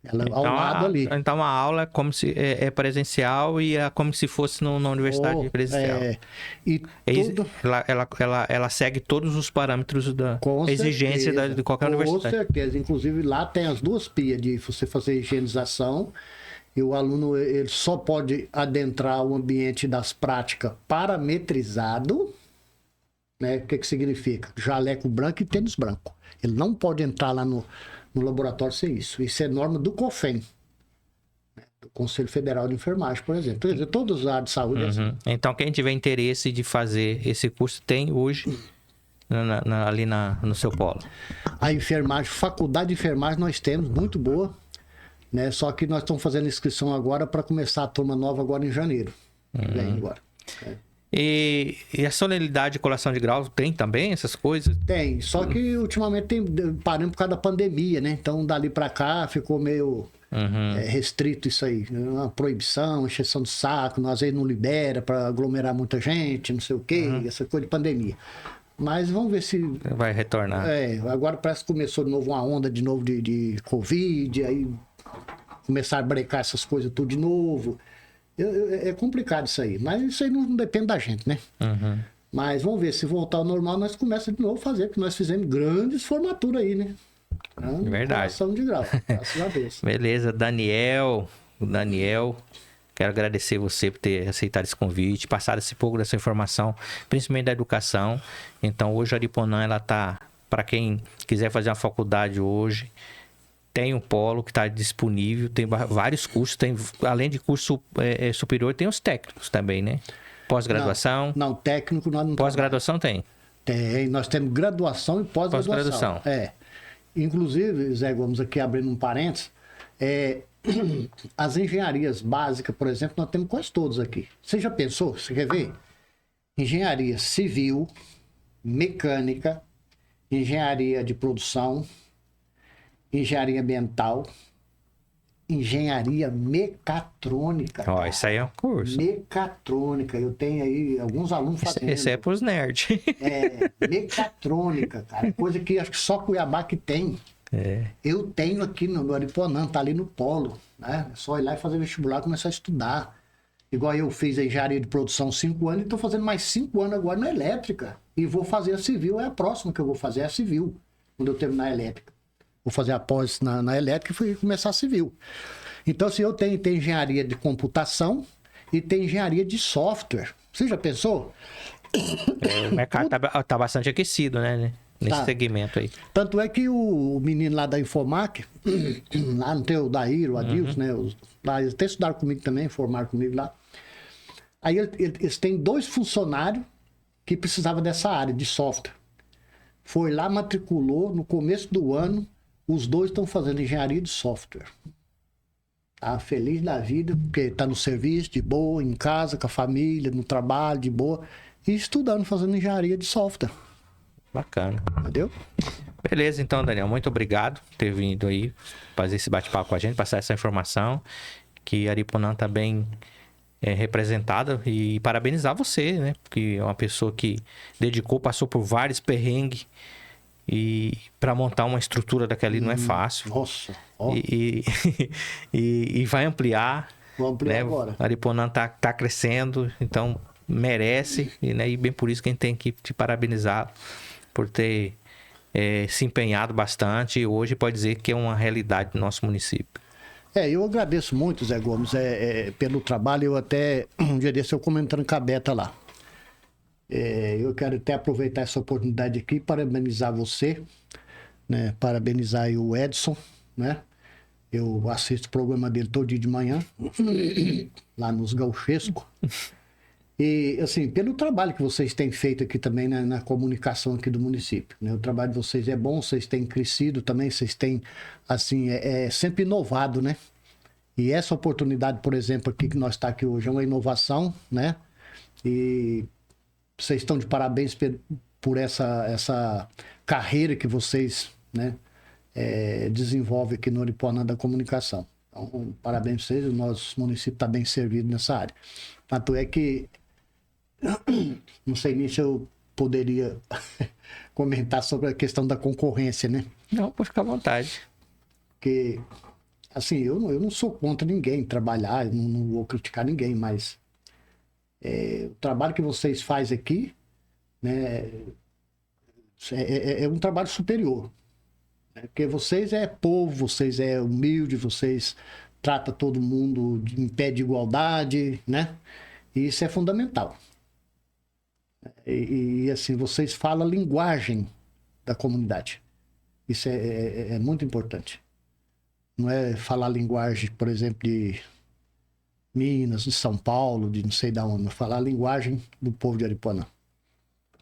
Ela ao lado ali. Então a aula é como se é presencial e é como se fosse na universidade presencial. E tudo... ela segue todos os parâmetros da exigência de qualquer universidade. Com certeza. Inclusive lá tem as duas pias de você fazer higienização e o aluno ele só pode adentrar o ambiente das práticas parametrizado, né? O que significa? Jaleco branco e tênis branco. Ele não pode entrar lá no laboratório sem isso. Isso é norma do COFEN, né? Do Conselho Federal de Enfermagem, por exemplo. Quer dizer, todos os áreas de saúde. Assim. Então, quem tiver interesse de fazer esse curso, tem hoje ali no seu polo. A enfermagem, faculdade de enfermagem nós temos, muito boa, né? Só que nós estamos fazendo inscrição agora para começar a turma nova agora em janeiro. Vem agora. E a solenidade de colação de grau tem também essas coisas? Tem, só que ultimamente paramos por causa da pandemia, né? Então dali para cá ficou meio restrito isso aí. Uma proibição, encheção de saco, às vezes não libera para aglomerar muita gente, não sei o quê, essa coisa de pandemia. Mas vamos ver se... Vai retornar. Agora parece que começou de novo uma onda de novo de Covid, aí começaram a brecar essas coisas tudo de novo. É complicado isso aí, mas isso aí não depende da gente, né? Mas vamos ver, se voltar ao normal, nós começamos de novo a fazer, porque nós fizemos grandes formaturas aí, né? Verdade. Colação de grau, graças a Deus. Beleza, Daniel, quero agradecer você por ter aceitado esse convite, passado esse pouco dessa informação, principalmente da educação. Então, hoje a Ariponã, ela tá, para quem quiser fazer uma faculdade hoje, tem um polo que está disponível, tem vários cursos, além de curso superior, tem os técnicos também, né? Pós-graduação. Não, técnico nós não. Pós-graduação tem? Tem, nós temos graduação e pós-graduação. Inclusive, Zé Gomes, aqui abrindo um parênteses, as engenharias básicas, por exemplo, nós temos quase todos aqui. Você já pensou? Você quer ver? Engenharia civil, mecânica, engenharia de produção, engenharia ambiental, engenharia mecatrônica. Isso aí é um curso. Mecatrônica. Eu tenho aí alguns alunos fazendo. Esse é pros nerds. Mecatrônica, cara. Coisa que acho que só Cuiabá que tem. Eu tenho aqui no Ariponã, tá ali no polo. Né? É só ir lá e fazer vestibular e começar a estudar. Igual eu fiz a engenharia de produção 5 anos e estou fazendo mais 5 anos agora na elétrica. E vou fazer a civil, é a próxima que eu vou fazer, é a civil, quando eu terminar a elétrica. Vou fazer após na elétrica e fui começar a civil. Então, assim, eu tenho engenharia de computação e tem engenharia de software. Você já pensou? O mercado tá bastante aquecido, né? Nesse segmento aí. Tanto é que o menino lá da Infomac, lá no teu Daíro, o Adilson, né? Lá, eles até estudaram comigo também, formaram comigo lá. Aí eles têm 2 funcionários que precisavam dessa área de software. Foi lá, matriculou no começo do ano. Os 2 estão fazendo engenharia de software. Tá feliz da vida, porque tá no serviço, de boa, em casa, com a família, no trabalho, de boa. E estudando, fazendo engenharia de software. Bacana. Entendeu? Beleza, então, Daniel. Muito obrigado por ter vindo aí fazer esse bate-papo com a gente, passar essa informação. Que a Ariponã tá bem representada. E parabenizar você, né? Porque é uma pessoa que dedicou, passou por vários perrengues. E para montar uma estrutura daquela ali não é fácil. Nossa. E vai ampliar. Vou ampliar, né? Agora. A Ariponã tá crescendo, então merece. E bem por isso que a gente tem que te parabenizar por ter se empenhado bastante. E hoje pode dizer que é uma realidade do nosso município. Eu agradeço muito, Zé Gomes, pelo trabalho. Eu até, um dia desse, eu comentando com a Beta lá. Eu quero até aproveitar essa oportunidade aqui e parabenizar você, né? Parabenizar aí o Edson, né? Eu assisto o programa dele todo dia de manhã, lá nos Gauchesco. E, assim, pelo trabalho que vocês têm feito aqui também, né, na comunicação aqui do município, né? O trabalho de vocês é bom, vocês têm crescido também, vocês têm, assim, sempre inovado, né? E essa oportunidade, por exemplo, aqui que nós estamos aqui hoje, é uma inovação, né? E vocês estão de parabéns por essa carreira que vocês, né, desenvolvem aqui no Aripuanã da comunicação. Então, parabéns para vocês, o nosso município está bem servido nessa área. Tanto é que, não sei nem se eu poderia comentar sobre a questão da concorrência, né? Não, pode ficar à vontade. Porque, assim, eu não sou contra ninguém trabalhar, eu não vou criticar ninguém, mas o trabalho que vocês fazem aqui, né, é um trabalho superior. Né? Porque vocês é povo, vocês é humilde, vocês tratam todo mundo em pé de igualdade, né? E isso é fundamental. E assim, vocês falam a linguagem da comunidade. Isso é muito importante. Não é falar a linguagem, por exemplo, de Minas, de São Paulo, de não sei de onde, mas falar a linguagem do povo de Aripuanã.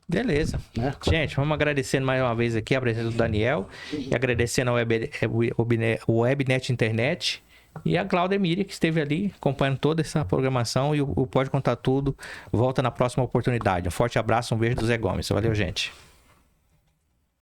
Beleza. Né? Gente, vamos agradecendo mais uma vez aqui a presença do Daniel e agradecendo ao Webnet Internet e a Cláudia Miri, que esteve ali acompanhando toda essa programação, e o Pode Contar Tudo volta na próxima oportunidade. Um forte abraço, um beijo do Zé Gomes. Valeu, gente.